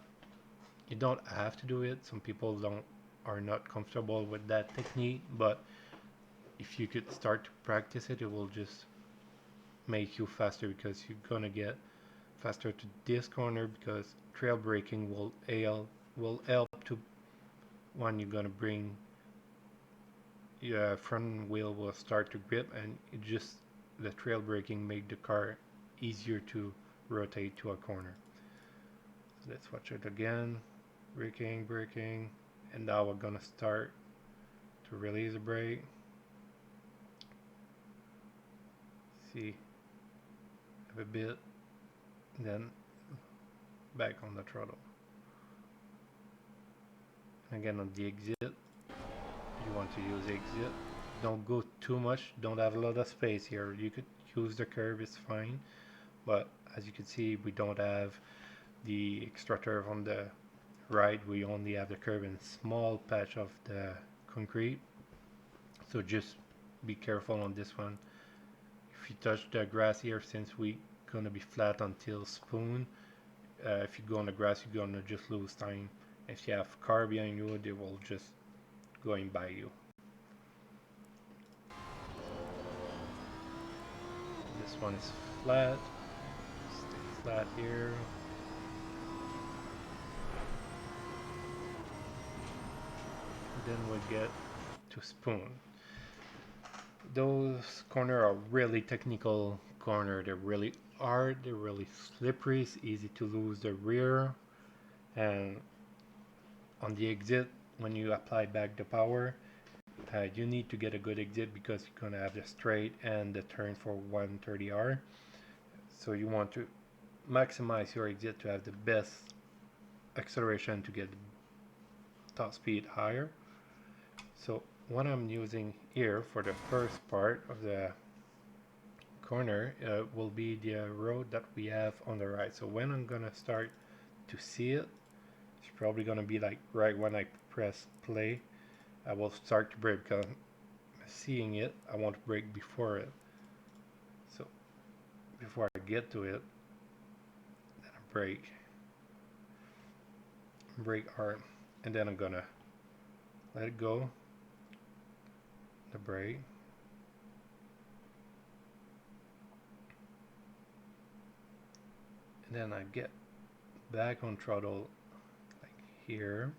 you don't have to do it. Some people are not comfortable with that technique, but if you could start to practice it, it will just make you faster, because you're gonna get faster to this corner, because trail braking will help to, when you're gonna bring your front wheel will start to grip, and it just, the trail braking make the car easier to rotate to a corner. So let's watch it again. Braking, and now we're gonna start to release the brake. See, have a bit, then back on the throttle. Again on the exit, you want to use exit. Don't go too much, don't have a lot of space here. You could use the curve, it's fine, but as you can see, we don't have the extra turf on the right, we only have the curb and small patch of the concrete. So just be careful on this one. If you touch the grass here, since we gonna be flat until spoon, if you go on the grass, you're gonna just lose time. If you have car behind you, they will just going by you. This one is flat. Stay flat here. Then we get to spoon. Those corners are really technical corner. They're really hard. They're really slippery. It's easy to lose the rear. And on the exit, when you apply back the power, you need to get a good exit because you're gonna have the straight and the turn for 130R. So you want to maximize your exit to have the best acceleration to get top speed higher. So what I'm using here for the first part of the corner will be the road that we have on the right. So when I'm gonna start to see it, it's probably gonna be like right when I press play. I will start to brake because seeing it, I want to brake before it. So before I get to it, then I brake hard, and then I'm gonna let it go, the brake, and then I get back on throttle like here.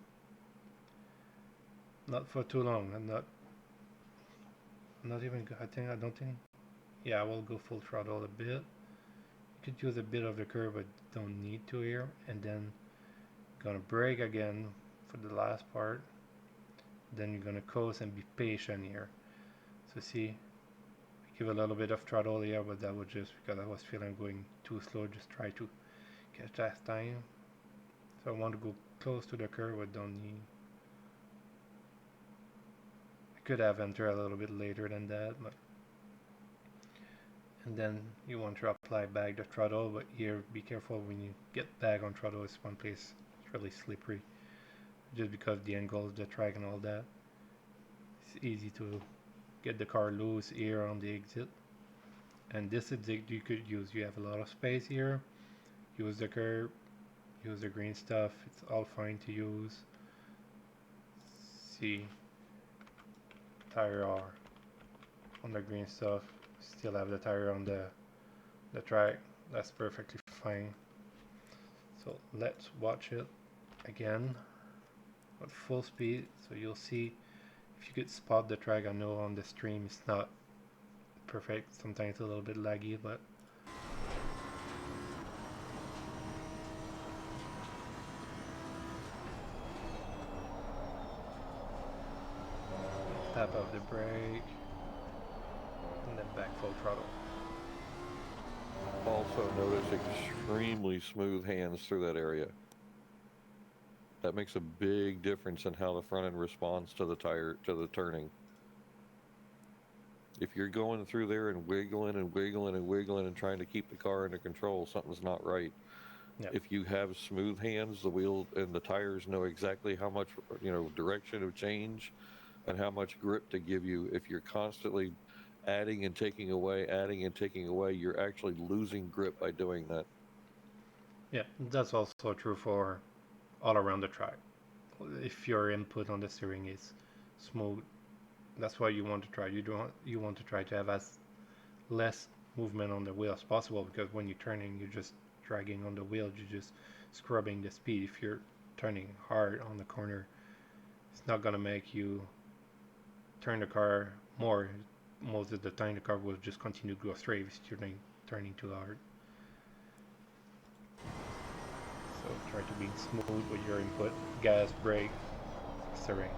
Not for too long. I'm not even. I don't think. Yeah, I will go full throttle a bit. You could use a bit of the curve, but don't need to here. And then gonna brake again for the last part. Then you're gonna coast and be patient here. So see, I give a little bit of throttle here, but that was just because I was feeling going too slow. Just try to catch that time. So I want to go close to the curve, but don't need. Could have entered a little bit later than that, but and then you want to apply back the throttle, but here be careful when you get back on throttle. It's one place it's really slippery just because the angle of the track and all that. It's easy to get the car loose here on the exit, and this exit you could use. You have a lot of space here. Use the curb, use the green stuff. It's all fine to use. See, tire R on the green stuff, still have the tire on the track. That's perfectly fine. So let's watch it again at full speed, so you'll see if you could spot the track. I know on the stream it's not perfect, sometimes a little bit laggy, but tap of the brake, and then back full throttle. Also notice extremely smooth hands through that area. That makes a big difference in how the front end responds to the turning. If you're going through there and wiggling and wiggling and wiggling and trying to keep the car under control, something's not right. Yep. If you have smooth hands, the wheel and the tires know exactly how much, direction of change and how much grip to give you. If you're constantly adding and taking away, you're actually losing grip by doing that. Yeah, that's also true for all around the track. If your input on the steering is smooth, that's what you want to try. You want to try to have as less movement on the wheel as possible, because when you're turning, you're just dragging on the wheel, you're just scrubbing the speed. If you're turning hard on the corner, it's not gonna make you turn the car more. Most of the time the car will just continue to go straight if you're turning too hard. So try to be smooth with your input, gas, brake, steering.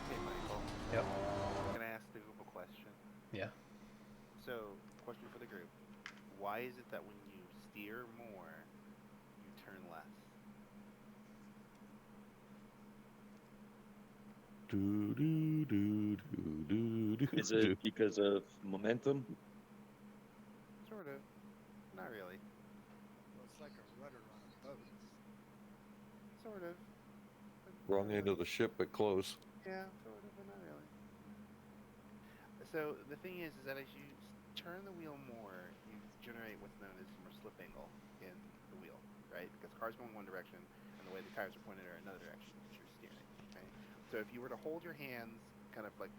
Hey, Michael. Yep. Can I ask the group a question? Yeah. So, question for the group. Why is it that when you steer more, you turn less? do, do, do, do, do, do, Is do. it because of momentum? Sort of. Not really. Well, it's like a rudder on a boat. Sort of. But Wrong not end really. of the ship, but close. Yeah, sort of, but not really. So the thing is that as you turn the wheel more, you generate what's known as more slip angle in the wheel, right? Because the car's going one direction, and the way the tires are pointed are another direction because you're steering, right? So if you were to hold your hands kind of like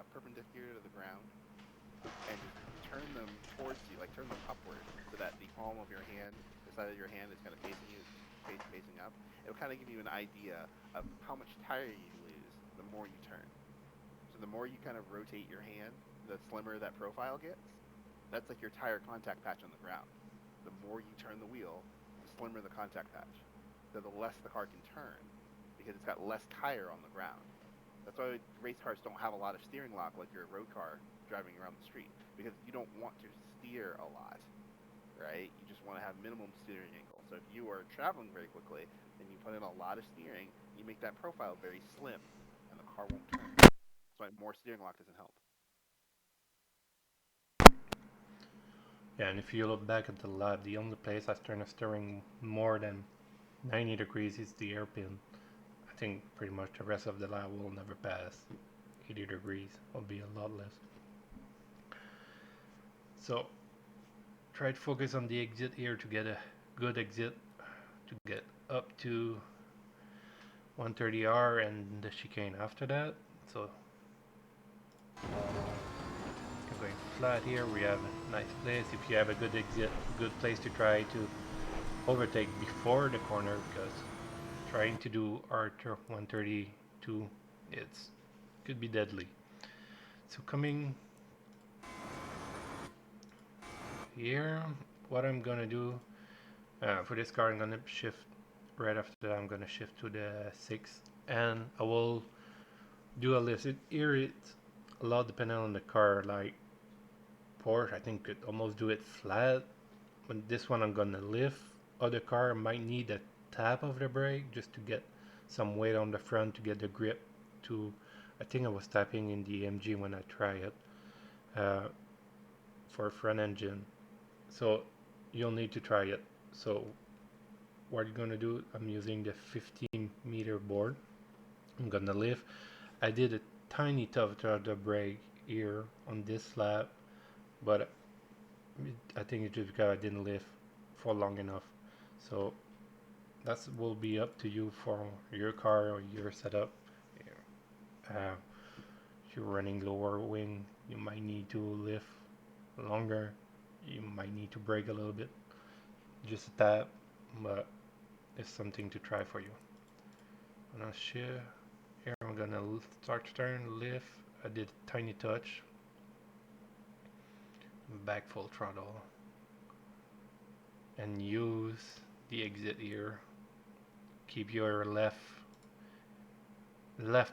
perpendicular to the ground and just turn them towards you, like turn them upward, so that the palm of your hand, the side of your hand is kind of facing you, facing up, it'll kind of give you an idea of how much tire you lose the more you turn. So the more you kind of rotate your hand, the slimmer that profile gets. That's like your tire contact patch on the ground. The more you turn the wheel, the slimmer the contact patch. So the less the car can turn because it's got less tire on the ground. That's why race cars don't have a lot of steering lock like your road car driving around the street, because you don't want to steer a lot, right? You just want to have minimum steering angle. So if you are traveling very quickly and you put in a lot of steering, you make that profile very slim and the car won't turn. That's why more steering lock doesn't help. Yeah, and if you look back at the lab, the only place I've turned a steering more than 90 degrees is the airpin. I think pretty much the rest of the lab will never pass 80 degrees. Will be a lot less. So try to focus on the exit here to get a good exit to get up to 130R and the chicane after that. So going flat here, we have a nice place. If you have a good exit, good place to try to overtake before the corner, because trying to do R 132, it's could be deadly. So coming here, what I'm gonna do for this car, I'm gonna shift right after that. I'm gonna shift to the 6, and I will do a lift. Here it's a lot depending on the car. Like Porsche, I think could almost do it flat. When this one I'm gonna lift. Other car might need a tap of the brake just to get some weight on the front to get the grip to. I think I was tapping in the MG when I tried it for front engine. So you'll need to try it. So what you're gonna do? I'm using the 15-meter board. I'm gonna lift. I did a tiny touch of the brake here on this lap, but I think it's just because I didn't lift for long enough. So that will be up to you for your car or your setup. If you're running lower wing, you might need to lift longer. You might need to brake a little bit, just a tap, but it's something to try for you. I'm gonna share. Here I'm gonna start to turn, lift. I did a tiny touch. Back full throttle. And use the exit here. Keep your left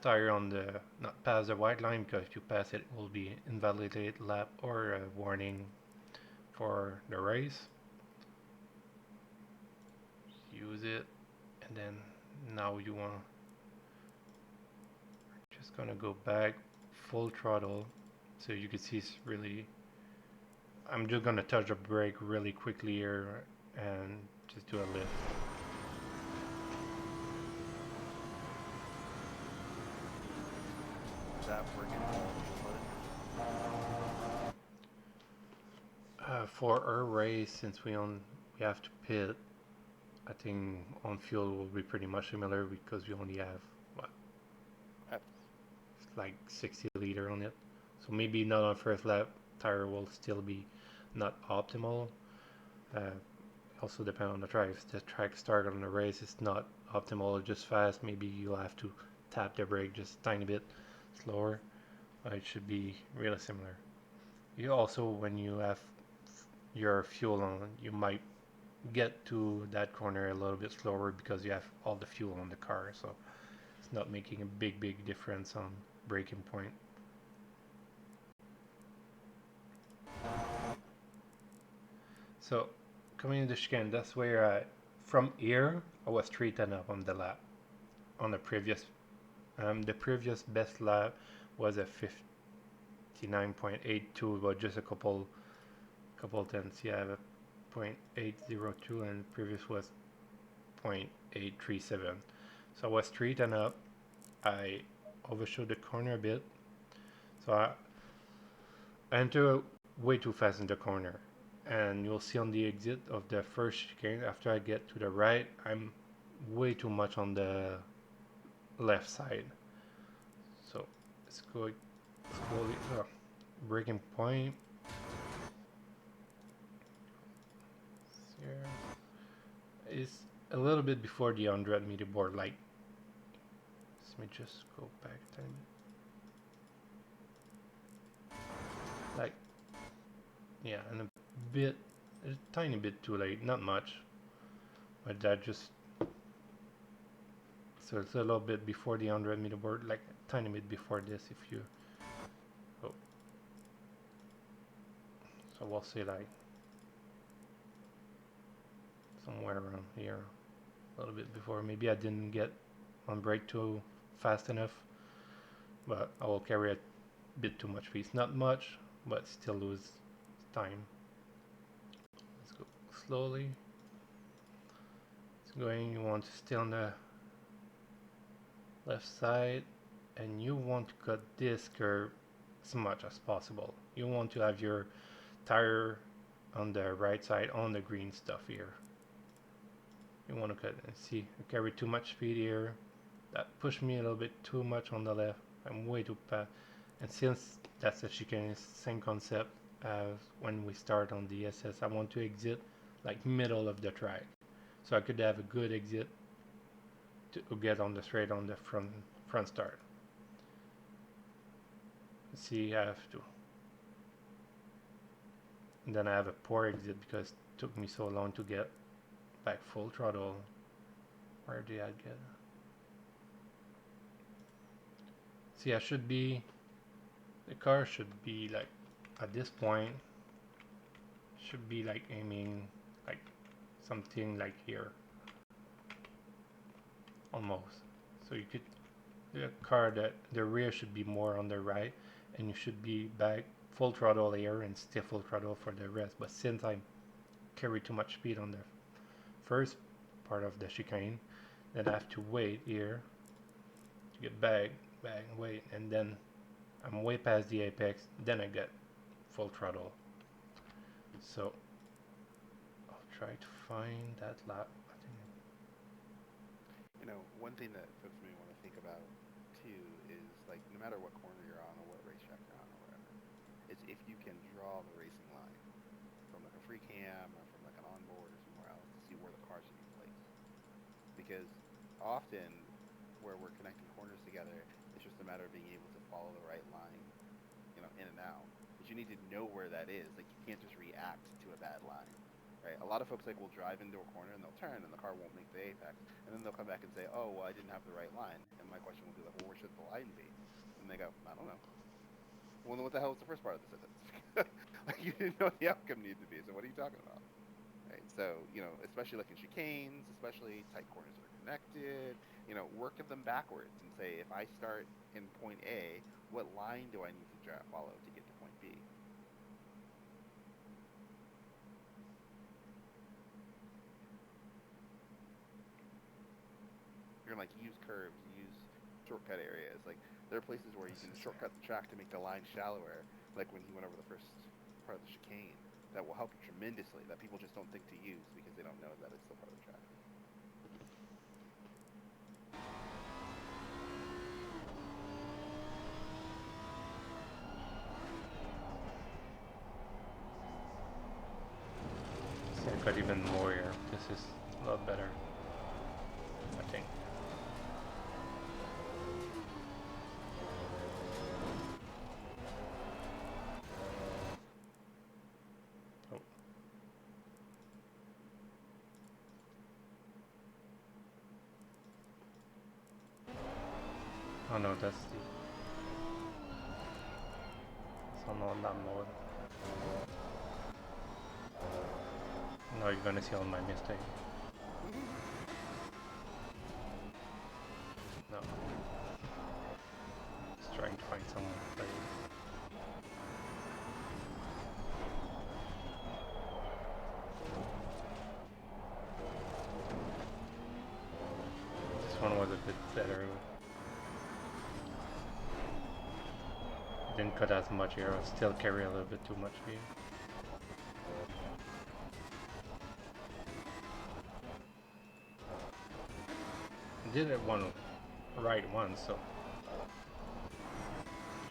tire on the, not past the white line, because if you pass it, it will be invalidate lap or a warning for the race. Use it, and then now you want just gonna go back full throttle, so you can see it's really. I'm just gonna touch the brake really quickly here and just do a lift. Is that working well? For our race, since we have to pit, I think on fuel will be pretty much similar because we only have what, like 60 liter on it. So maybe not on first lap. Tire will still be not optimal. Also depend on the track. If the track start on the race is not optimal, just fast, maybe you'll have to tap the brake just a tiny bit slower. It should be really similar. You also, when you have your fuel on, you might get to that corner a little bit slower because you have all the fuel on the car, so it's not making a big difference on braking point. So coming into chicane, that's where from here I was 310 up on the lap on the previous The previous best lap was a 59.82, but just a couple tenths. Yeah, I have a 0.802, and previous was 0.837. So I was straight and up. I overshot the corner a bit, so I enter way too fast in the corner, and you'll see on the exit of the first chicane, after I get to the right, I'm way too much on the left side. So let's go slowly. Breaking point. Here is a little bit before the 100-meter board. Like, let me just go back a tiny bit. Like, yeah, and a tiny bit too late. Not much, but that just. So it's a little bit before the 100-meter board, like a tiny bit before this. If you. Oh. So we'll say like. Somewhere around here, a little bit before. Maybe I didn't get on brake too fast enough, but I will carry a bit too much pace. Not much, but still lose time. Let's go slowly. It's going. You want to stay on the left side, and you want to cut this curve as much as possible. You want to have your tire on the right side on the green stuff here. You want to cut and see, I carry too much speed here. That pushed me a little bit too much on the left. I'm way too fast. And since that's a chicane, same concept as when we start on the SS, I want to exit like middle of the track. So I could have a good exit to get on the straight on the front start. See, I have to. And then I have a poor exit because it took me so long to get back full throttle. Where did I get? See, the car should be like, at this point, should be like aiming like something like here. Almost. So you could, the rear should be more on the right, and you should be back full throttle here and still full throttle for the rest. But since I carry too much speed on the first part of the chicane, then I have to wait here to get back, wait, and then I'm way past the apex, then I get full throttle. So I'll try to find that lap. I think. You know, one thing that folks may want to think about too is like no matter what corner you're on or what racetrack you're on or whatever, is if you can draw the racing line from like a free cam or from like an onboard or somewhere else to see where the car should be placed. Because often where we're connecting corners together, it's just a matter of being able to follow the right line, you know, in and out. But you need to know where that is. Like you can't just react to a bad line, right? A lot of folks like will drive into a corner and they'll turn and the car won't make the apex, and then they'll come back and say, "Oh, well, I didn't have the right line." And my question will be like, "Well, where should the line be?" And they go, "I don't know." Well, then what the hell was the first part of the sentence? Like you didn't know what the outcome needed to be. So what are you talking about? Right? So, you know, especially like in chicanes, especially tight corners that are connected, you know, work at them backwards and say, if I start in point A, what line do I need to follow to get to point B? You're gonna like use curves, use shortcut areas. Like there are places where you can shortcut the track to make the line shallower, like when he went over the first part of the chicane. That will help you tremendously, that people just don't think to use because they don't know that it's still part of the track. See, I got even more here. This is a lot better, I think. Oh. Oh no, that's the. So no, not more. Now you're gonna see all my mistakes. No. better. Didn't cut as much air, still carry a little bit too much speed. Did it right once, so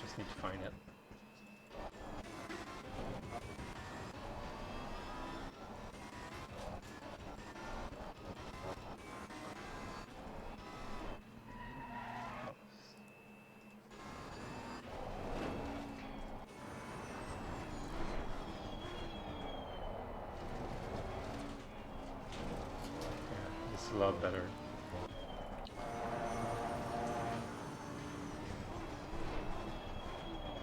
just need to find it. Yeah, this is a lot better.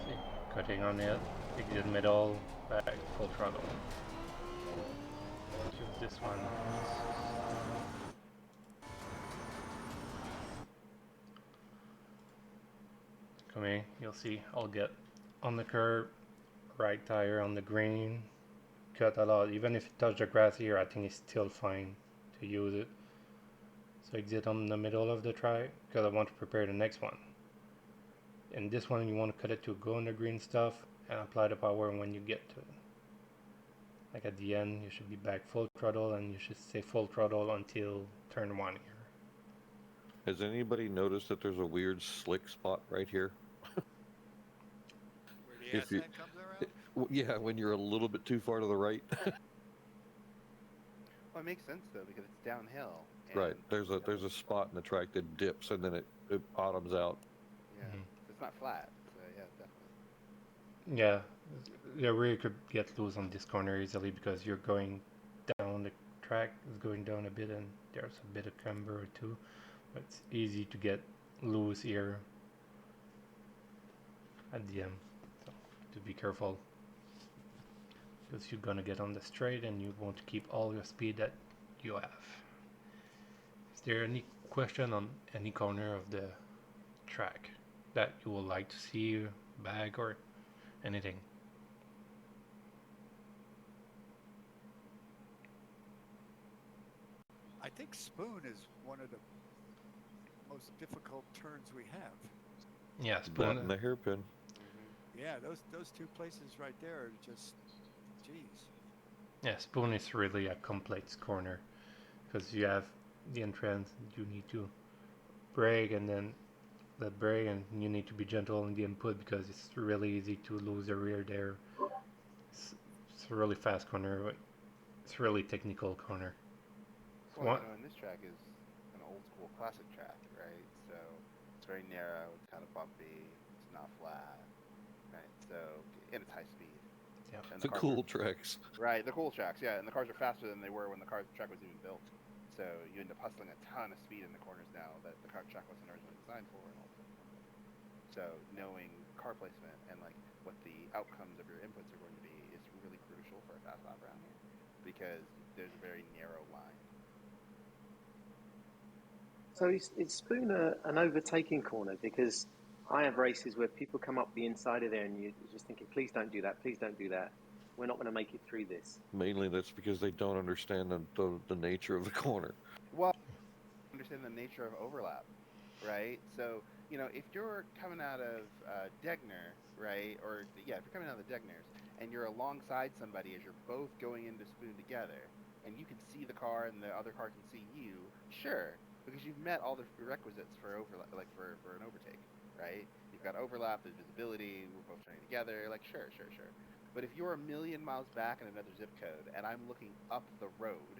See, cutting on it, exit middle, back, full throttle. Choose this one. Coming, you'll see I'll get on the curb, right tire on the green, cut a lot. Even if it touched the grass here, I think it's still fine to use it. So exit on the middle of the track because I want to prepare the next one. And this one you want to cut it to go on the green stuff and apply the power when you get to it. Like at the end, you should be back full throttle and you should stay full throttle until turn 1 here. Has anybody noticed that there's a weird slick spot right here? Where the If you- ascent comes around? Yeah, when you're a little bit too far to the right. Well, it makes sense though because it's downhill. Right. and- There's a spot in the track that dips and then it bottoms out. Yeah, Mhm. it's not flat. So yeah, definitely. Yeah, the rear could get loose on this corner easily because you're going down the track, is going down a bit and there's a bit of camber or two. But it's easy to get loose here at the end. So to be careful. Because you're gonna get on the straight and you want to keep all your speed that you have. Is there any question on any corner of the track that you would like to see back or anything? I think Spoon is one of the most difficult turns we have. Yeah, That Spoon. and the hairpin. Yeah, those two places right there are just, geez. Yeah, Spoon is really a complex corner because you have the entrance, you need to brake and then the brake, and you need to be gentle in the input because it's really easy to lose the rear there. It's a really fast corner, but it's a really technical corner. Well, What? you know, and this track is an old school classic track, right? So it's very narrow, it's kind of bumpy, it's not flat, right? So and it's high speed. Yeah. And The cars cool are- tracks. Right, the cool tracks, yeah, and the cars are faster than they were when the track was even built. So you end up hustling a ton of speed in the corners now that the track wasn't originally designed for, and all that. So knowing car placement and like what the outcomes of your inputs are going to be is really crucial for a fast lap around here because there's a very narrow line. So is Spoon an overtaking corner? Because I have races where people come up the inside of there and you're just thinking, please don't do that, please don't do that. We're not going to make it through this. Mainly that's because they don't understand the nature of the corner. Well, understand the nature of overlap, right? So, you know, if you're coming out of Degner, right, or yeah, if you're coming out of the Degners and you're alongside somebody as you're both going into Spoon together, and you can see the car and the other car can see you, sure, because you've met all the prerequisites for overlap, like for an overtake, right? You've got overlap, there's visibility, we're both turning together, like sure. But if you're a million miles back in another zip code and I'm looking up the road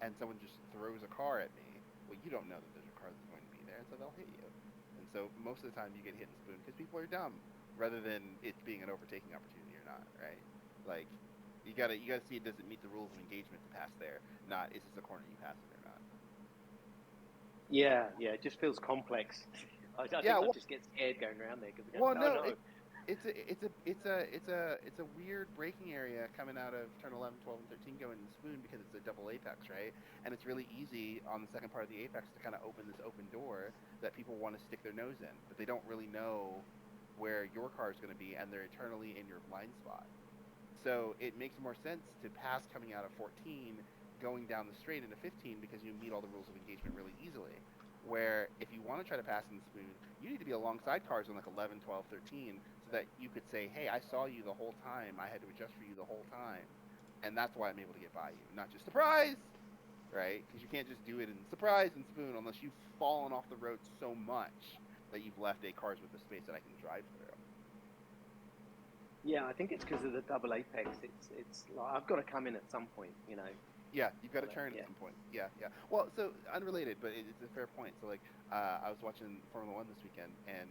and someone just throws a car at me, well, you don't know that there's a car that's going to be there, so they'll hit you. And so most of the time you get hit in Spoon because people are dumb, rather than it being an overtaking opportunity or not, right? Like you gotta see it doesn't meet the rules of engagement to pass there, not is this a corner you pass it or not. Yeah, it just feels complex. I think Yeah, I well- just get scared going around there because Well, no. It's a weird braking area coming out of turn 11, 12, and 13 going to Spoon because it's a double apex, right? And it's really easy on the second part of the apex to kind of open this open door that people want to stick their nose in, but they don't really know where your car is going to be, and they're eternally in your blind spot. So it makes more sense to pass coming out of 14, going down the straight into 15 because you meet all the rules of engagement really easily. where if you want to try to pass in spoon, you need to be alongside cars on like 11, 12, 13, so that you could say, hey, I saw you the whole time. I had to adjust for you the whole time. And that's why I'm able to get by you. Not just surprise, right? Because you can't just do it in surprise and spoon unless you've fallen off the road so much that you've left 8 cars with the space that I can drive through. Yeah, I think it's because of the double apex. It's like I've got to come in at some point, you know. Yeah, you've got to Well, turn yeah. at some point. Yeah, yeah. Well, so unrelated, but it's a fair point. So like, I was watching Formula One this weekend, and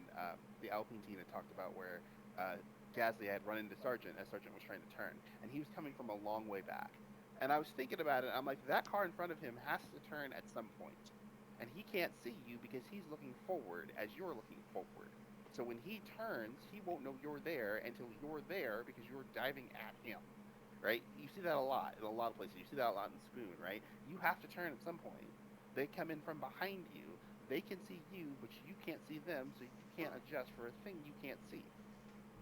the Alpine team had talked about where Gasly had run into Sargent as Sargent was trying to turn, and he was coming from a long way back. And I was thinking about it. I'm like, that car in front of him has to turn at some point, and he can't see you because he's looking forward as you're looking forward. So when he turns, he won't know you're there until you're there because you're diving at him, right? You see that a lot in a lot of places. You see that a lot in Spoon, right? You have to turn at some point. They come in from behind you. They can see you, but you can't see them, so you can't adjust for a thing you can't see.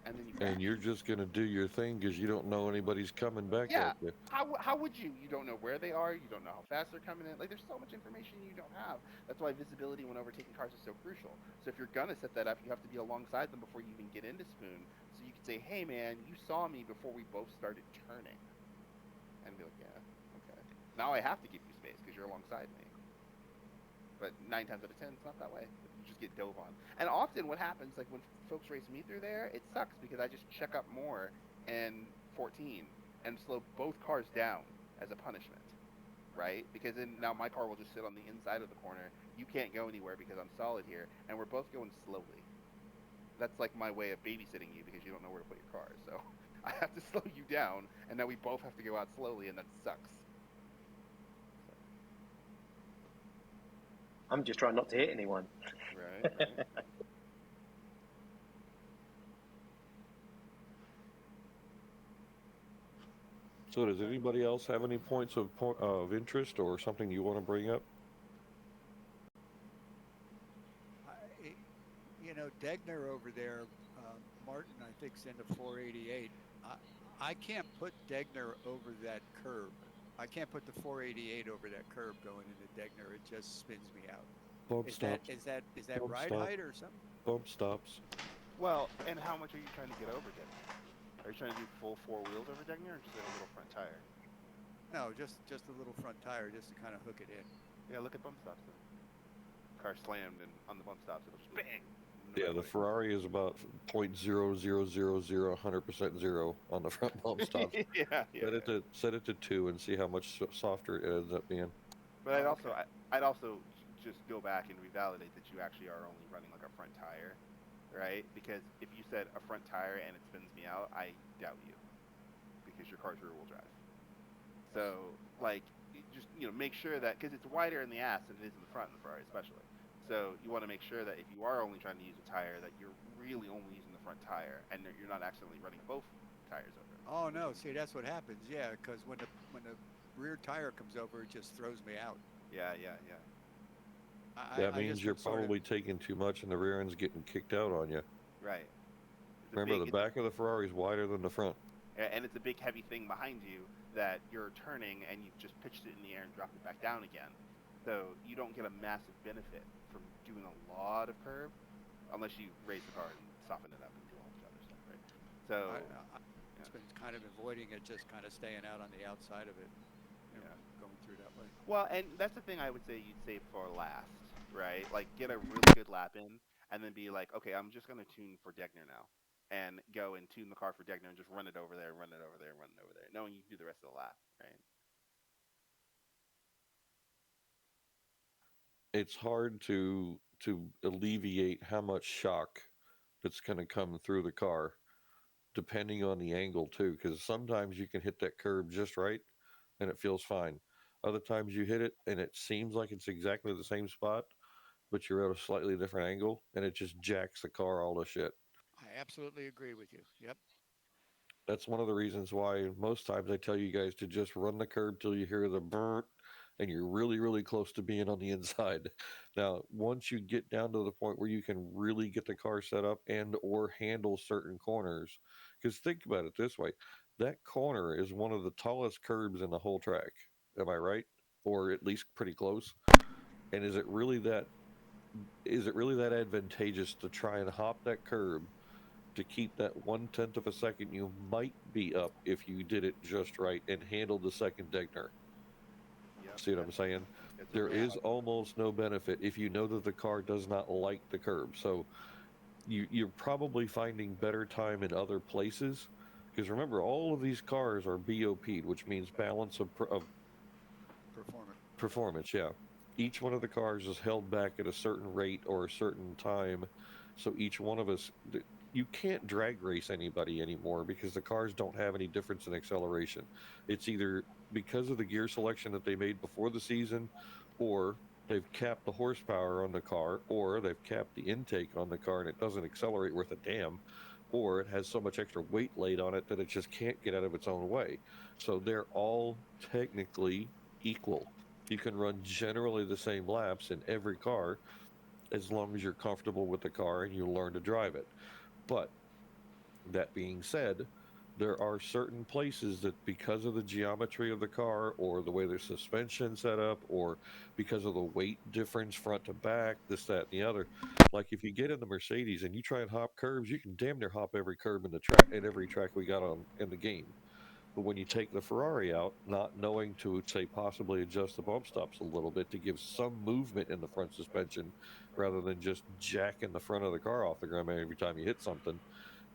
And then you crash. And you're just gonna do your thing because you don't know anybody's coming back Yeah. at you. How would you? You don't know where they are. You don't know how fast they're coming in. Like, there's so much information you don't have. That's why visibility when overtaking cars is so crucial. So if you're gonna set that up, you have to be alongside them before you even get into Spoon, so you can say, "Hey, man, you saw me before we both started turning," and be like, "Yeah, okay. Now I have to give you space because you're alongside me." But 9 times out of 10, it's not that way. You just get dove on. And often, what happens, like when folks race me through there, it sucks because I just check up more in 14 and slow both cars down as a punishment, right? Because then now my car will just sit on the inside of the corner. You can't go anywhere because I'm solid here, and we're both going slowly. That's like my way of babysitting you because you don't know where to put your car. So I have to slow you down, and now we both have to go out slowly, and that sucks. I'm just trying not to hit anyone. Right, right. So, does anybody else have any points of interest or something you want to bring up? I, you know, Degner over there, Martin, I think's into 488. I can't put Degner over that curb. I can't put the 488 over that curb going into Degner. It just spins me out. Bump Is stops. that Bump ride stop. height or something? Bump stops. Well, and how much are you trying to get over Degner? Are you trying to do full 4 wheels over Degner, or just a little front tire? No, just a little front tire just to kind of hook it in. Yeah, look at bump stops then. Car slammed, and on the bump stops, it'll just bang. No Yeah, matter the what it- Ferrari is about 0.0000 100% zero on the front bump stops. yeah, yeah, Set it yeah. to 2 and see how much softer it ends up being. But I'd Oh, also, okay. I'd also just go back and revalidate that you actually are only running like a front tire, right? Because if you said a front tire and it spins me out, I doubt you, because your car's rear wheel drive. So like, just make sure that, because it's wider in the ass than it is in the front in the Ferrari especially. So you want to make sure that if you are only trying to use a tire, that you're really only using the front tire and that you're not accidentally running both tires over. Oh no, see that's what happens. Yeah, because when the rear tire comes over, it just throws me out. Yeah, yeah, yeah. That I means just you're been sort of, probably taking too much and the rear end's getting kicked out on you. Right. It's a Remember, big, the back of the Ferrari is wider than the front. and it's a big heavy thing behind you that you're turning and you've just pitched it in the air and dropped it back down again. So you don't get a massive benefit from doing a lot of curb unless you raise the car and soften it up and do a whole bunch of other stuff, right? So I just been kind of avoiding it, just kind of staying out on the outside of it, Yeah. going through that way. well, and that's the thing I would say you'd save for last, right? Like get a really good lap in and then be like, okay, I'm just gonna tune for Degner now. And go and tune the car for Degner and just run it over there, run it over there, run it over there, knowing you can do the rest of the lap, right? It's hard to alleviate how much shock that's going to come through the car, depending on the angle too. Because sometimes you can hit that curb just right, and it feels fine. Other times you hit it and it seems like it's exactly the same spot, but you're at a slightly different angle, and it just jacks the car all to shit. I absolutely agree with you. Yep. That's one of the reasons why most times I tell you guys to just run the curb till you hear the burnt and you're really, really close to being on the inside. Now, once you get down to the point where you can really get the car set up and or handle certain corners, because think about it this way, that corner is one of the tallest curbs in the whole track. Am I right? Or at least pretty close. And is it really that is it really that advantageous to try and hop that curb to keep that 1/10 of a second you might be up if you did it just right and handled the second Degner? Yep, See what I'm saying? it's a There real is almost no benefit if you know that the car does not like the curb. So you're probably finding better time in other places, because remember, all of these cars are BOP'd, which means balance of Performance. performance. Yeah, each one of the cars is held back at a certain rate or a certain time, so each one of us, you can't drag race anybody anymore because the cars don't have any difference in acceleration. It's either because of the gear selection that they made before the season, or they've capped the horsepower on the car, or they've capped the intake on the car and it doesn't accelerate worth a damn, or it has so much extra weight laid on it that it just can't get out of its own way. So they're all technically equal. You can run generally the same laps in every car as long as you're comfortable with the car and you learn to drive it. But that being said, there are certain places that, because of the geometry of the car or the way their suspension set up or because of the weight difference front to back, this, that, and the other, like if you get in the Mercedes and you try and hop curbs, you can damn near hop every curb in the track in every track we got on in the game. But when you take the Ferrari out, not knowing to, say, possibly adjust the bump stops a little bit to give some movement in the front suspension rather than just jacking the front of the car off the ground every time you hit something,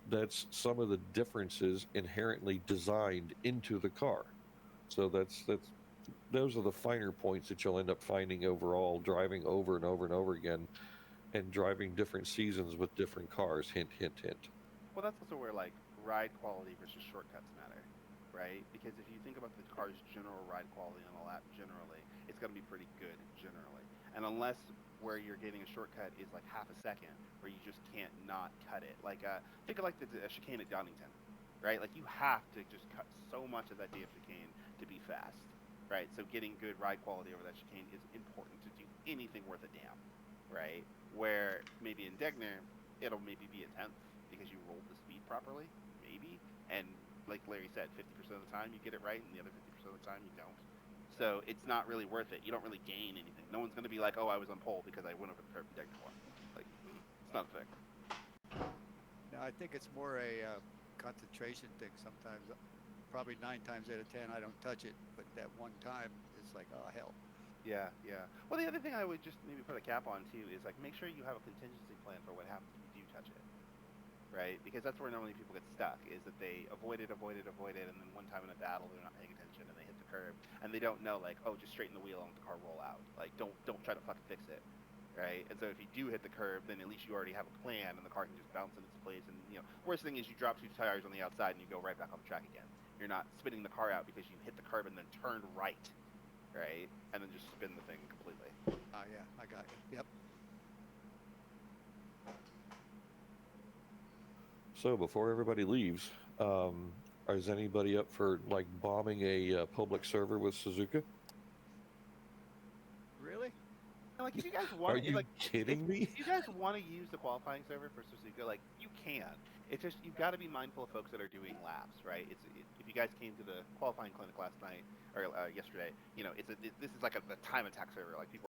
that's some of the differences inherently designed into the car. So those are the finer points that you'll end up finding overall driving over and over and over again and driving different seasons with different cars. Hint, hint, hint. Well, that's also where like ride quality versus shortcuts matter, right? Because if you think about the car's general ride quality on a lap generally, it's going to be pretty good generally. And unless where you're getting a shortcut is like half a second, where you just can't not cut it. Like think of like the chicane at Donington, right? Like you have to just cut so much of that DF chicane to be fast, right? So getting good ride quality over that chicane is important to do anything worth a damn, right? Where maybe in Degner, it'll maybe be a tenth because you rolled the speed properly, maybe. And like Larry said, 50% of the time you get it right, and the other 50% of the time you don't. So it's not really worth it. You don't really gain anything. No one's going to be like, oh, I was on pole because I went over the curb and Degner won. Like, it's not a thing. No, I think it's more a concentration thing. Sometimes, probably 9 times out of 10, I don't touch it, but that one time, it's like, oh hell. Yeah, yeah. Well, the other thing I would just maybe put a cap on too is like make sure you have a contingency plan for what happens if you do touch it, right? Because that's where normally people get stuck is that they avoid it, and then one time in a battle they're not paying attention and they hit the curb and they don't know like, oh, just straighten the wheel and let the car roll out. Like don't try to fucking fix it, right? And so if you do hit the curb, then at least you already have a plan and the car can just bounce in its place. And worst thing is you drop 2 tires on the outside and you go right back on the track again. You're not spinning the car out because you hit the curb and then turned right, right? And then just spin the thing completely. Oh yeah, I got you. Yep. So before everybody leaves, is anybody up for like bombing a public server with Suzuka? Really? And, like if you guys Are want, you like kidding me? if you guys want to use the qualifying server for Suzuka, like you can. It's just you've got to be mindful of folks that are doing laps, right? If you guys came to the qualifying clinic last night or yesterday, this is like the time attack server. Like people